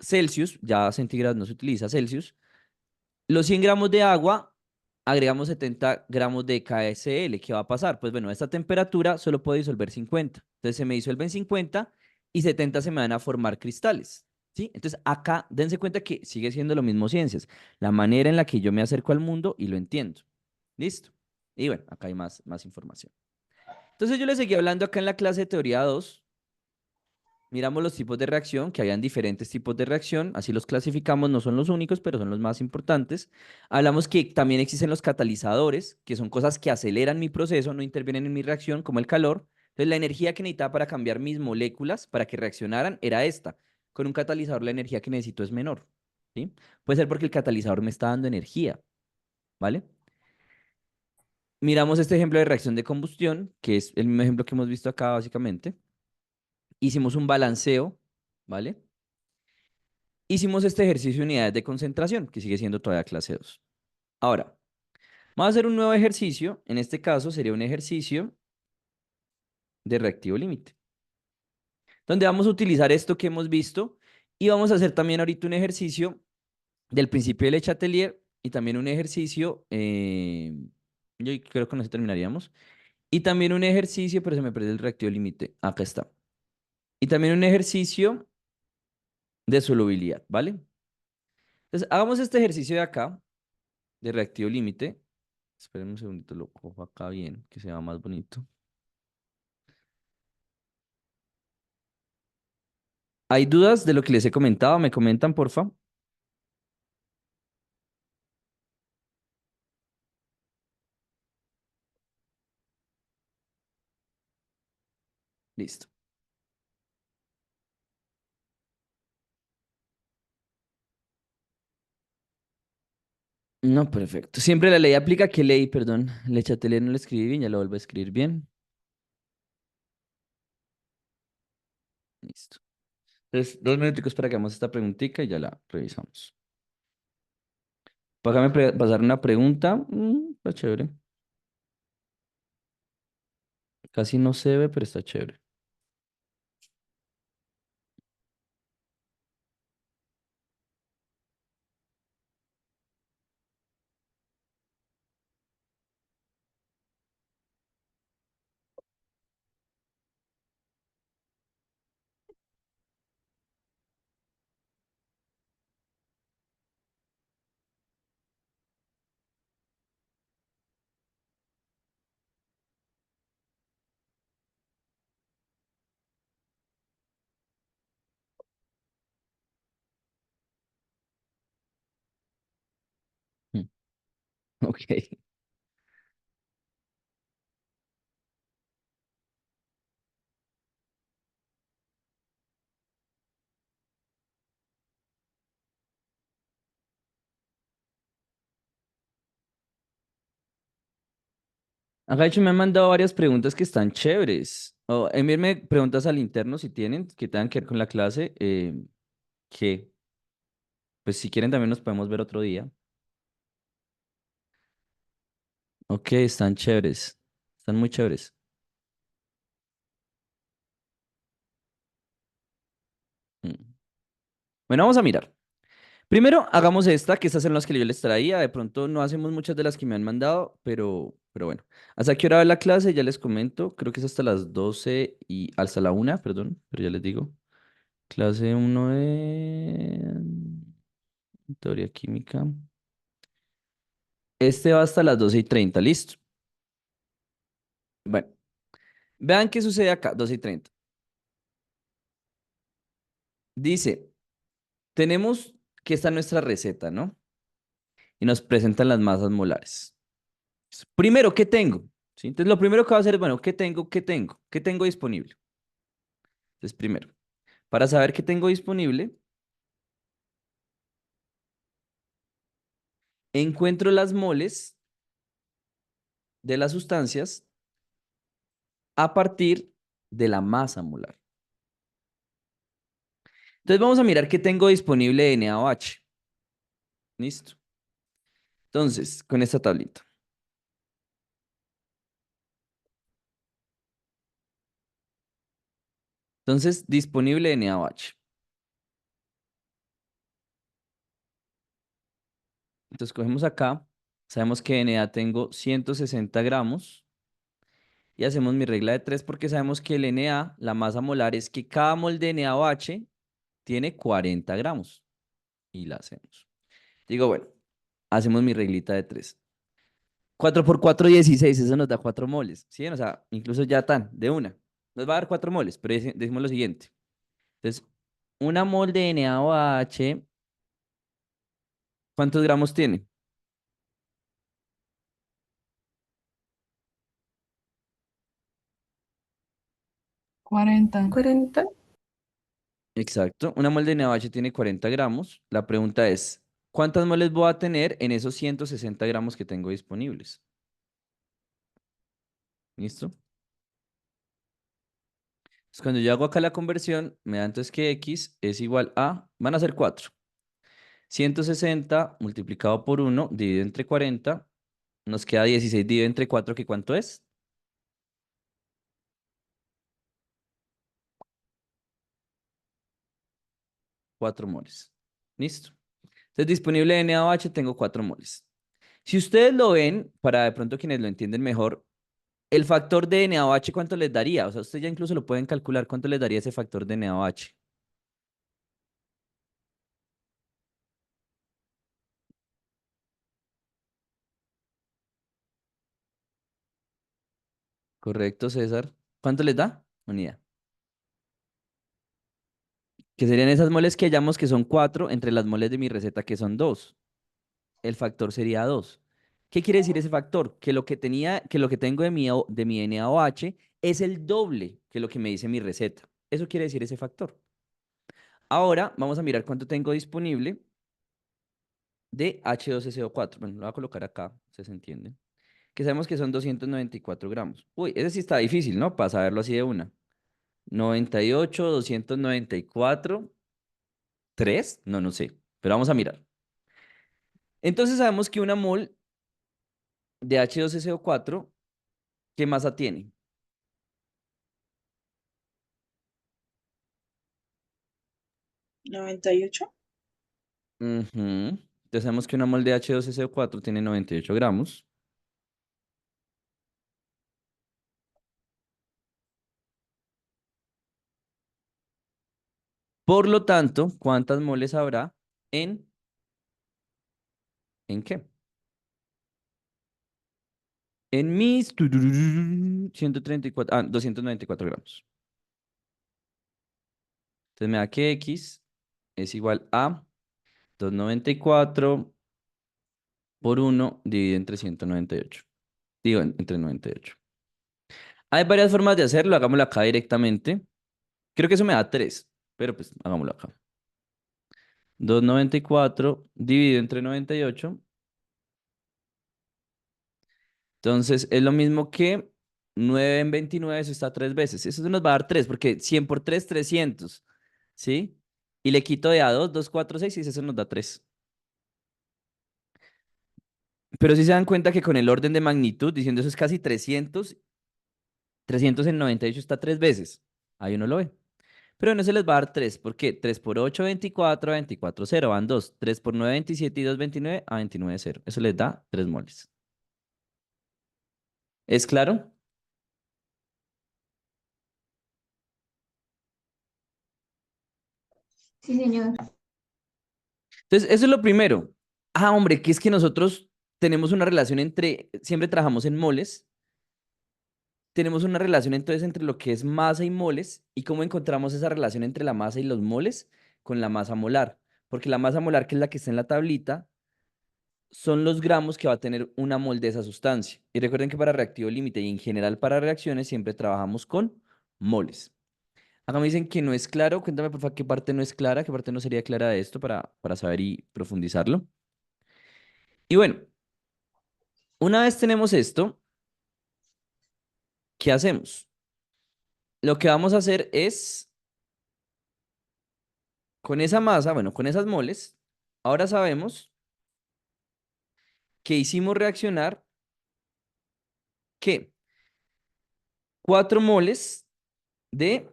Celsius, ya centígrados no se utiliza Celsius, los 100 gramos de agua, agregamos 70 gramos de KSL. ¿Qué va a pasar? Pues bueno, a esta temperatura solo puedo disolver 50. Entonces se me disuelven 50 y 70 se me van a formar cristales, ¿sí? Entonces acá dense cuenta que sigue siendo lo mismo ciencias. La manera en la que yo me acerco al mundo y lo entiendo. ¿Listo? Y bueno, acá hay más información. Entonces yo les seguí hablando acá en la clase de teoría 2 miramos los tipos de reacción, que habían diferentes tipos de reacción, así los clasificamos, no son los únicos, pero son los más importantes. Hablamos que también existen los catalizadores, que son cosas que aceleran mi proceso, no intervienen en mi reacción, como el calor. Entonces, la energía que necesitaba para cambiar mis moléculas, para que reaccionaran, era esta. Con un catalizador, la energía que necesito es menor, ¿sí? Puede ser porque el catalizador me está dando energía, ¿vale? Miramos este ejemplo de reacción de combustión, que es el mismo ejemplo que hemos visto acá, básicamente. Hicimos un balanceo, ¿vale? Hicimos este ejercicio de unidades de concentración, que sigue siendo todavía clase 2. Ahora, vamos a hacer un nuevo ejercicio. En este caso sería un ejercicio de reactivo límite, donde vamos a utilizar esto que hemos visto y vamos a hacer también ahorita un ejercicio del principio de Le Chatelier y también un ejercicio, yo creo que con eso terminaríamos, y también un ejercicio, pero se me perdió el reactivo límite, acá está. Y también un ejercicio de solubilidad, ¿vale? Entonces, hagamos este ejercicio de acá, de reactivo límite. Esperen un segundito, lo cojo acá bien, que se vea más bonito. ¿Hay dudas de lo que les he comentado? ¿Me comentan, porfa? Listo. No, perfecto. Siempre la ley aplica. ¿Qué ley? Perdón. Le Chatelier no lo escribí bien, ya lo vuelvo a escribir bien. Listo. Entonces, 2 minuticos para que hagamos esta preguntita y ya la revisamos. Págame pasar una pregunta. Está chévere. Casi no se ve, pero está chévere. Mm, Ok. Acá, de hecho, me han mandado varias preguntas que están chéveres. Envíenme preguntas al interno si tienen, que tengan que ver con la clase. Que, pues, si quieren, también nos podemos ver otro día. Ok, están chéveres. Están muy chéveres. Mm. Bueno, vamos a mirar. Primero, hagamos esta, que estas son las que yo les traía. De pronto no hacemos muchas de las que me han mandado, pero bueno. ¿Hasta qué hora va la clase? Ya les comento. Creo que es hasta las 12 y hasta la 1, perdón, pero ya les digo. Clase 1 de teoría química. Este va hasta las 12:30, ¿listo? Bueno, vean qué sucede acá, 12:30. Dice, tenemos que esta es nuestra receta, ¿no? Y nos presentan las masas molares. Primero, ¿qué tengo? ¿Sí? Entonces, lo primero que va a hacer es, bueno, ¿qué tengo? ¿Qué tengo? ¿Qué tengo disponible? Entonces, primero, para saber qué tengo disponible, encuentro las moles de las sustancias a partir de la masa molar. Entonces, vamos a mirar qué tengo disponible de NaOH. ¿Listo? Entonces, con esta tablita. Entonces, disponible NaOH. Entonces, cogemos acá. Sabemos que de Na tengo 160 gramos. Y hacemos mi regla de 3 porque sabemos que el Na, la masa molar, es que cada mol de NaOH tiene 40 gramos. Y la hacemos. Digo, bueno, hacemos mi reglita de 3. 4 por 4, 16. Eso nos da 4 moles. ¿Sí? O sea, incluso ya tan, de una. Nos va a dar 4 moles, pero decimos lo siguiente. Entonces, una mol de NaOH, ¿cuántos gramos tiene? 40. 40. Exacto. Una mol de NaOH tiene 40 gramos. La pregunta es, ¿cuántas moles voy a tener en esos 160 gramos que tengo disponibles? ¿Listo? Entonces, cuando yo hago acá la conversión, me da entonces que X es igual a, van a ser 4. 160 multiplicado por 1 dividido entre 40, nos queda 16 dividido entre 4, ¿que cuánto es? 4 moles. Listo. Entonces, disponible de NaOH tengo 4 moles. Si ustedes lo ven, para de pronto quienes lo entienden mejor, el factor de NaOH, ¿cuánto les daría? O sea, ustedes ya incluso lo pueden calcular, ¿cuánto les daría ese factor de NaOH? Correcto, César. ¿Cuánto les da? Unidad. Que serían esas moles que hallamos que son 4 entre las moles de mi receta que son 2. El factor sería 2. ¿Qué quiere decir ese factor? Que lo que tenía, que lo que tengo de mi NaOH es el doble que lo que me dice mi receta. Eso quiere decir ese factor. Ahora vamos a mirar cuánto tengo disponible de H2SO4. Bueno, lo voy a colocar acá, se entiende. Que sabemos que son 294 gramos. Uy, ese sí está difícil, ¿no? Para saberlo así de una. 98, 294, 3, no, no sé, pero vamos a mirar. Entonces sabemos que una mol de H2SO4, ¿qué masa tiene? 98. Ujú. Entonces sabemos que una mol de H2SO4 tiene 98 gramos. Por lo tanto, ¿cuántas moles habrá en qué? En mis 134, 294 gramos. Entonces me da que X es igual a 294 por 1 dividido entre 198. Digo, entre 98. Hay varias formas de hacerlo, hagámoslo acá directamente. Creo que eso me da 3, pero pues hagámoslo acá. 294 dividido entre 98. Entonces es lo mismo que 9 en 29, eso está 3 veces. Eso nos va a dar 3, porque 100 por 3, 300. ¿Sí? Y le quito de a 2, 2, 4, 6, y eso nos da 3. Pero si se dan cuenta que con el orden de magnitud, diciendo eso es casi 300, 300 en 98 está 3 veces. Ahí uno lo ve. Pero no se les va a dar 3. ¿Por qué? 3 por 8, 24, 24, 0, van 2. 3 por 9, 27 y 2, 29, a 29, 0. Eso les da 3 moles. ¿Es claro? Sí, señor. Entonces, eso es lo primero. Ah, hombre, que es que nosotros tenemos una relación entre, siempre trabajamos en moles, tenemos una relación entonces entre lo que es masa y moles, y cómo encontramos esa relación entre la masa y los moles con la masa molar. Porque la masa molar, que es la que está en la tablita, son los gramos que va a tener una mol de esa sustancia. Y recuerden que para reactivo límite y en general para reacciones siempre trabajamos con moles. Acá me dicen que no es claro. Cuéntame, por favor, qué parte no es clara, qué parte no sería clara de esto para saber y profundizarlo. Y bueno, una vez tenemos esto, ¿qué hacemos? Lo que vamos a hacer es, con esa masa, bueno, con esas moles, ahora sabemos que hicimos reaccionar que 4 moles de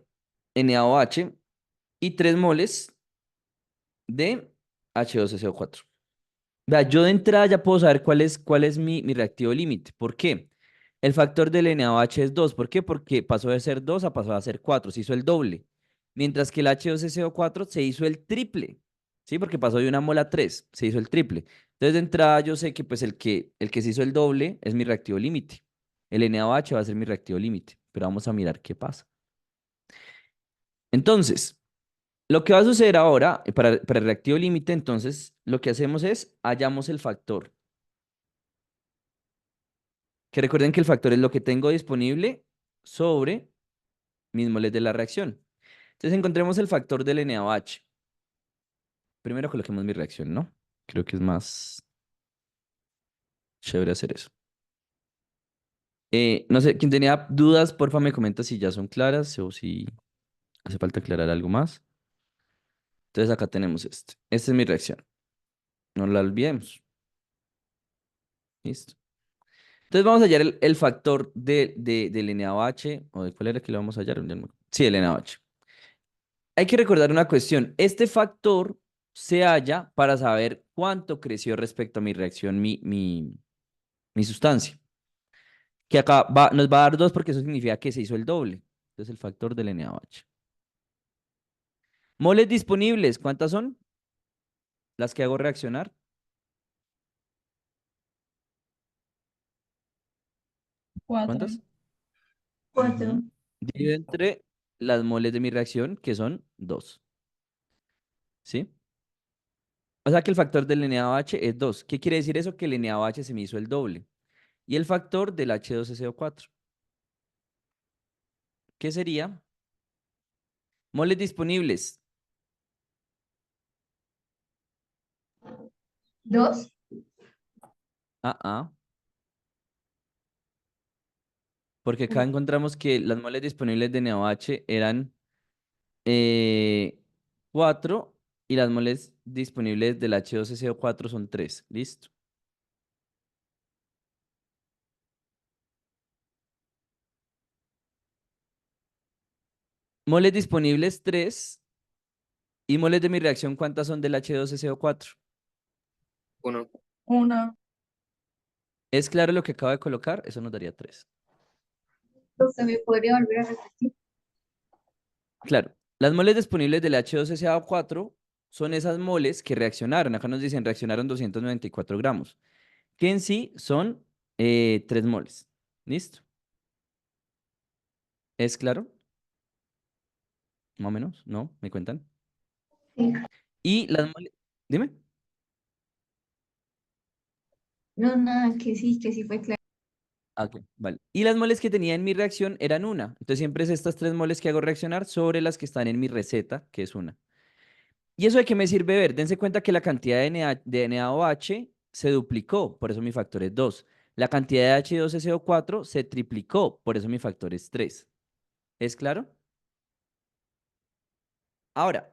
NaOH y 3 moles de H2SO4. Vea, yo de entrada ya puedo saber cuál es mi reactivo límite. ¿Por qué? El factor del NaOH es 2. ¿Por qué? Porque pasó de ser 2 a pasó a ser 4. Se hizo el doble. Mientras que el H2SO4 se hizo el triple. ¿Sí? Porque pasó de una mol a 3. Se hizo el triple. Entonces de entrada yo sé que pues el que se hizo el doble es mi reactivo límite. El NaOH va a ser mi reactivo límite. Pero vamos a mirar qué pasa. Entonces, Lo que va a suceder ahora, para el reactivo límite, entonces, lo que hacemos es hallamos el factor. Que recuerden que el factor es lo que tengo disponible sobre mis moles de la reacción. Entonces, encontremos el factor del NaOH. Primero coloquemos mi reacción, ¿no? Creo que es más chévere hacer eso. No sé, quien tenía dudas, porfa, me comenta si ya son claras o si hace falta aclarar algo más. Entonces, acá tenemos este. Esta es mi reacción. No la olvidemos. Listo. Entonces vamos a hallar el factor del NaOH, o de cuál era que lo vamos a hallar. Sí, el NaOH. Hay que recordar una cuestión. Este factor se halla para saber cuánto creció respecto a mi reacción, mi sustancia. Que acá nos va a dar 2 porque eso significa que se hizo el doble. Entonces el factor del NaOH. Moles disponibles, ¿cuántas son? Las que hago reaccionar. Cuatro. ¿Cuántas? 4. Ujú. Dividido entre las moles de mi reacción, que son 2. ¿Sí? O sea que el factor del NaOH es 2. ¿Qué quiere decir eso? Que el NaOH se me hizo el doble. Y el factor del H2SO4. ¿Qué sería? Moles disponibles. 2. Porque acá encontramos que las moles disponibles de NaOH eran 4 y las moles disponibles del H2SO4 son 3. Listo. Moles disponibles 3 y moles de mi reacción, ¿cuántas son del H2SO4? 1. Una. ¿Es claro lo que acabo de colocar? Eso nos daría 3. ¿Usted me podría volver a repetir? Claro, las moles disponibles del H2SO4 son esas moles que reaccionaron. Acá nos dicen reaccionaron 294 gramos, que en sí son 3 moles. ¿Listo? ¿Es claro? Más o menos, ¿no? ¿Me cuentan? Sí. Y las moles... Dime. No, nada, que sí fue claro. Ah, ok, vale. Y las moles que tenía en mi reacción eran una. Entonces siempre es estas 3 moles que hago reaccionar sobre las que están en mi receta, que es una. ¿Y eso de qué me sirve ver? Dense cuenta que la cantidad de NaOH se duplicó, por eso mi factor es 2. La cantidad de H2SO4 se triplicó, por eso mi factor es 3. ¿Es claro? Ahora,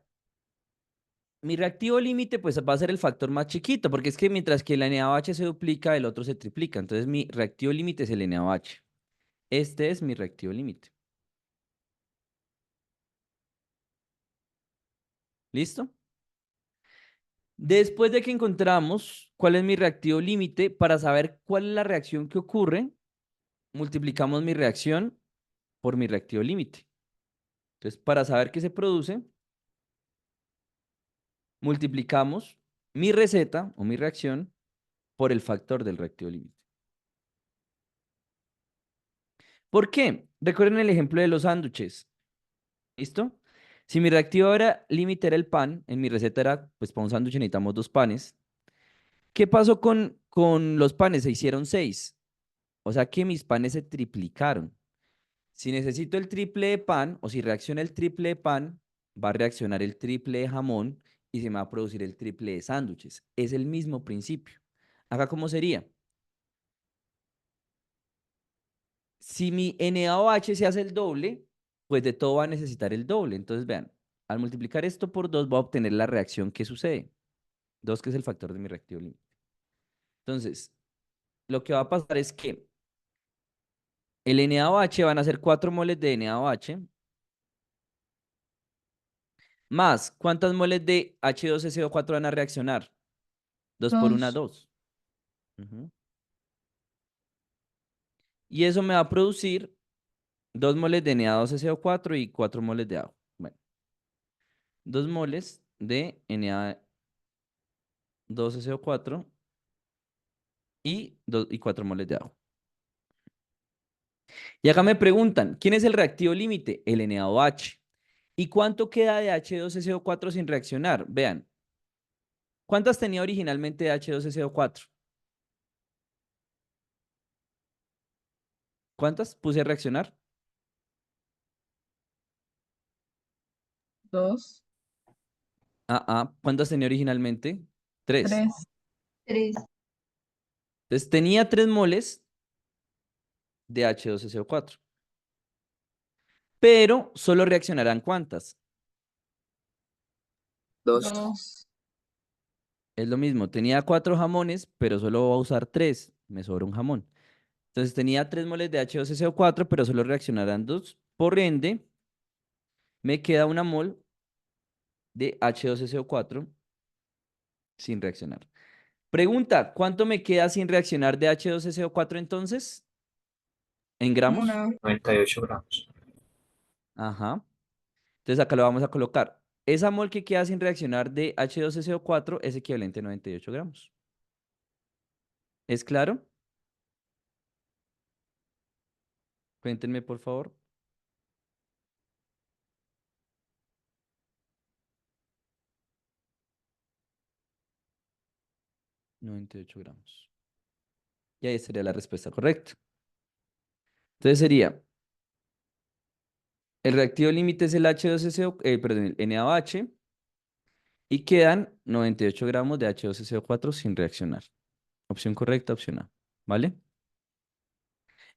mi reactivo límite pues va a ser el factor más chiquito, porque es que mientras que el NaOH se duplica, el otro se triplica. Entonces mi reactivo límite es el NaOH. Este es mi reactivo límite. ¿Listo? Después de que encontramos cuál es mi reactivo límite, para saber cuál es la reacción que ocurre, multiplicamos mi reacción por mi reactivo límite. Entonces, para saber qué se produce, multiplicamos mi receta o mi reacción por el factor del reactivo límite. ¿Por qué? Recuerden el ejemplo de los sándwiches. ¿Listo? Si mi reactivo límite era el pan, en mi receta era, pues para un sándwich necesitamos 2 panes. ¿Qué pasó con los panes? Se hicieron 6. O sea que mis panes se triplicaron. Si necesito el triple de pan o si reacciona el triple de pan, va a reaccionar el triple de jamón y se me va a producir el triple de sándwiches. Es el mismo principio. Acá, ¿cómo sería? Si mi NaOH se hace el doble, pues de todo va a necesitar el doble. Entonces, vean, al multiplicar esto por 2 voy a obtener la reacción que sucede. 2 que es el factor de mi reactivo límite. Entonces, lo que va a pasar es que el NaOH van a ser 4 moles de NaOH más, ¿cuántas moles de H2SO4 van a reaccionar? 2 por 1, 2. 2. Y eso me va a producir 2 moles de Na2SO4 y 4 moles de agua. Bueno, 2 moles de Na2SO4 y 4 moles de agua. Y acá me preguntan, ¿quién es el reactivo límite? El NaOH. ¿Y cuánto queda de H2SO4 sin reaccionar? Vean, ¿cuántas tenía originalmente de H2SO4? ¿Cuántas puse a reaccionar? 2, ¿Cuántas tenía originalmente? 3. 3. 3. Entonces tenía 3 moles de H2SO4. Pero solo reaccionarán ¿cuántas? 2. 2. Es lo mismo, tenía 4 jamones, pero solo voy a usar 3. Me sobra un jamón. Entonces tenía 3 moles de H2SO4, pero solo reaccionarán 2. Por ende, me queda una mol de H2SO4 sin reaccionar. Pregunta, ¿cuánto me queda sin reaccionar de H2SO4 entonces? ¿En gramos? 1. 98 gramos. Ajá. Entonces acá lo vamos a colocar. Esa mol que queda sin reaccionar de H2SO4 es equivalente a 98 gramos. ¿Es claro? Cuéntenme, por favor. 98 gramos. Y ahí sería la respuesta correcta. Entonces sería, el reactivo límite es el H2SO, perdón, el NaOH, y quedan 98 gramos de H2SO4 sin reaccionar. Opción correcta, opción A. ¿Vale?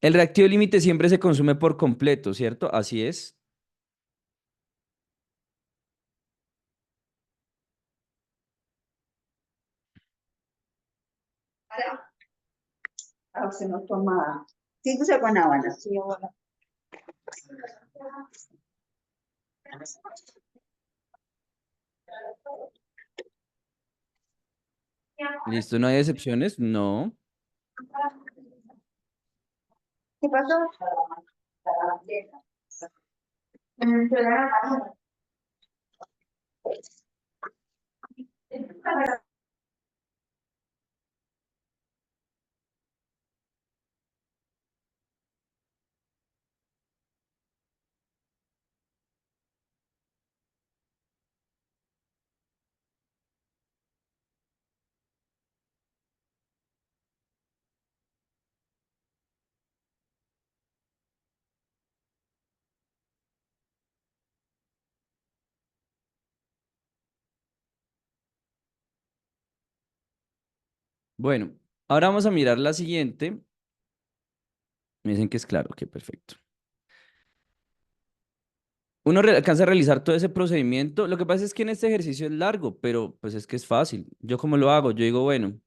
El reactivo límite siempre se consume por completo, ¿cierto? Así es. Se nos toma 5 se guanábana. Sí, Listo, ¿no hay excepciones? No. ¿qué pasó? Bueno, ahora vamos a mirar la siguiente. Me dicen que es claro, ok, perfecto. Uno alcanza a realizar todo ese procedimiento. Lo que pasa es que en este ejercicio es largo, pero pues es que es fácil. ¿Yo cómo lo hago? Yo digo, bueno,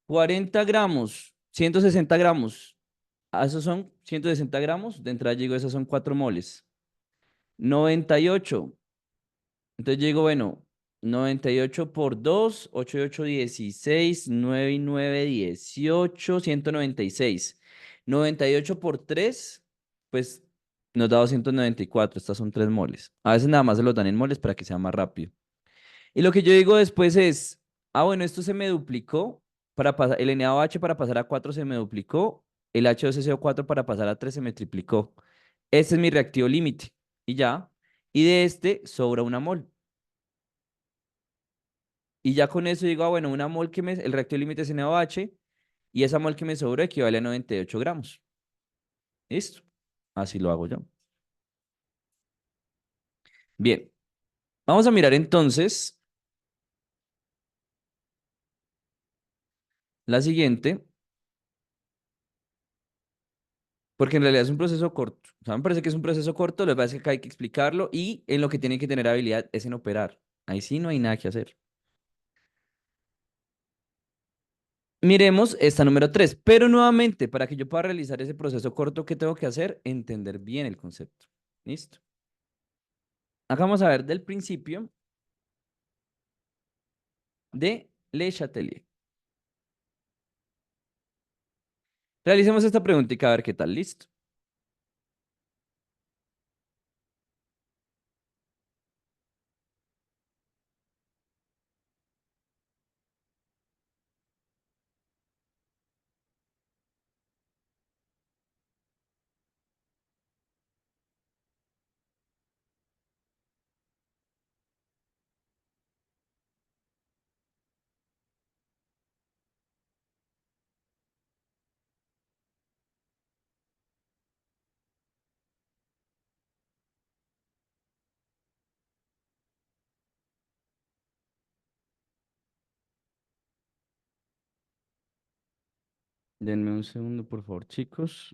40 gramos, 160 gramos. Esos son 160 gramos. De entrada digo, esos son 4 moles. 98. Entonces yo digo, bueno, 98 por 2, 8 y 8, 16, 9 y 9, 18, 196. 98 por 3, pues nos da 294. Estas son 3 moles. A veces nada más se los dan en moles para que sea más rápido. Y lo que yo digo después es, bueno, esto se me duplicó para pasar, el NaOH para pasar a 4 se me duplicó, el H2SO4 para pasar a 3 se me triplicó. Este es mi reactivo límite. Y ya. Y de este sobra una mol. Y ya con eso digo, bueno, una mol el reactivo límite es NaOH y esa mol que me sobra equivale a 98 gramos. Listo. Así lo hago yo. Bien. Vamos a mirar entonces la siguiente, porque en realidad es un proceso corto. O sea, me parece que es un proceso corto, lo que pasa es que acá hay que explicarlo y en lo que tienen que tener habilidad es en operar. Ahí sí no hay nada que hacer. Miremos esta número 3, pero nuevamente, para que yo pueda realizar ese proceso corto, ¿qué tengo que hacer? Entender bien el concepto. ¿Listo? Acá vamos a ver del principio de Le Chatelier. Realicemos esta preguntita a ver qué tal. ¿Listo? Denme un segundo, por favor, chicos.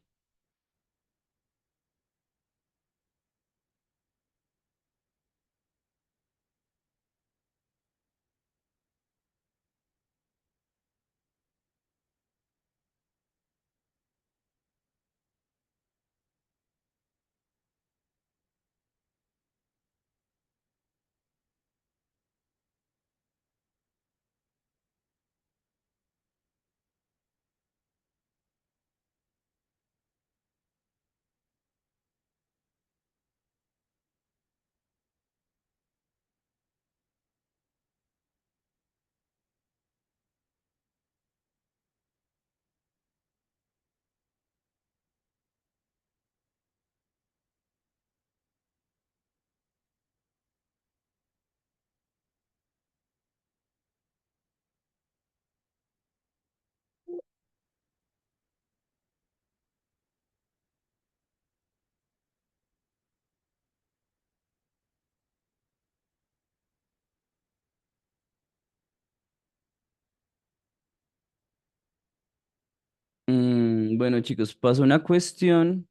Bueno, chicos, pasó una cuestión.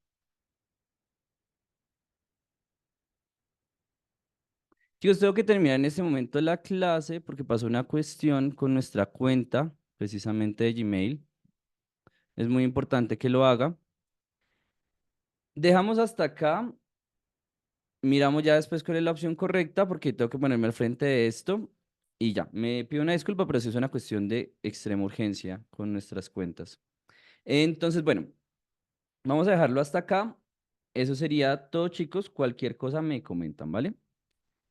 Chicos, tengo que terminar en este momento la clase porque pasó una cuestión con nuestra cuenta, precisamente de Gmail. Es muy importante que lo haga. Dejamos hasta acá. Miramos ya después cuál es la opción correcta porque tengo que ponerme al frente de esto. Y ya, me pido una disculpa, pero sí es una cuestión de extrema urgencia con nuestras cuentas. Entonces, bueno, vamos a dejarlo hasta acá. Eso sería todo, chicos. Cualquier cosa me comentan, ¿vale?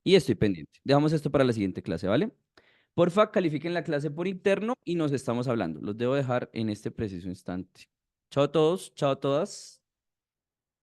Y estoy pendiente. Dejamos esto para la siguiente clase, ¿vale? Porfa, califiquen la clase por interno y nos estamos hablando. Los debo dejar en este preciso instante. Chao a todos, chao a todas.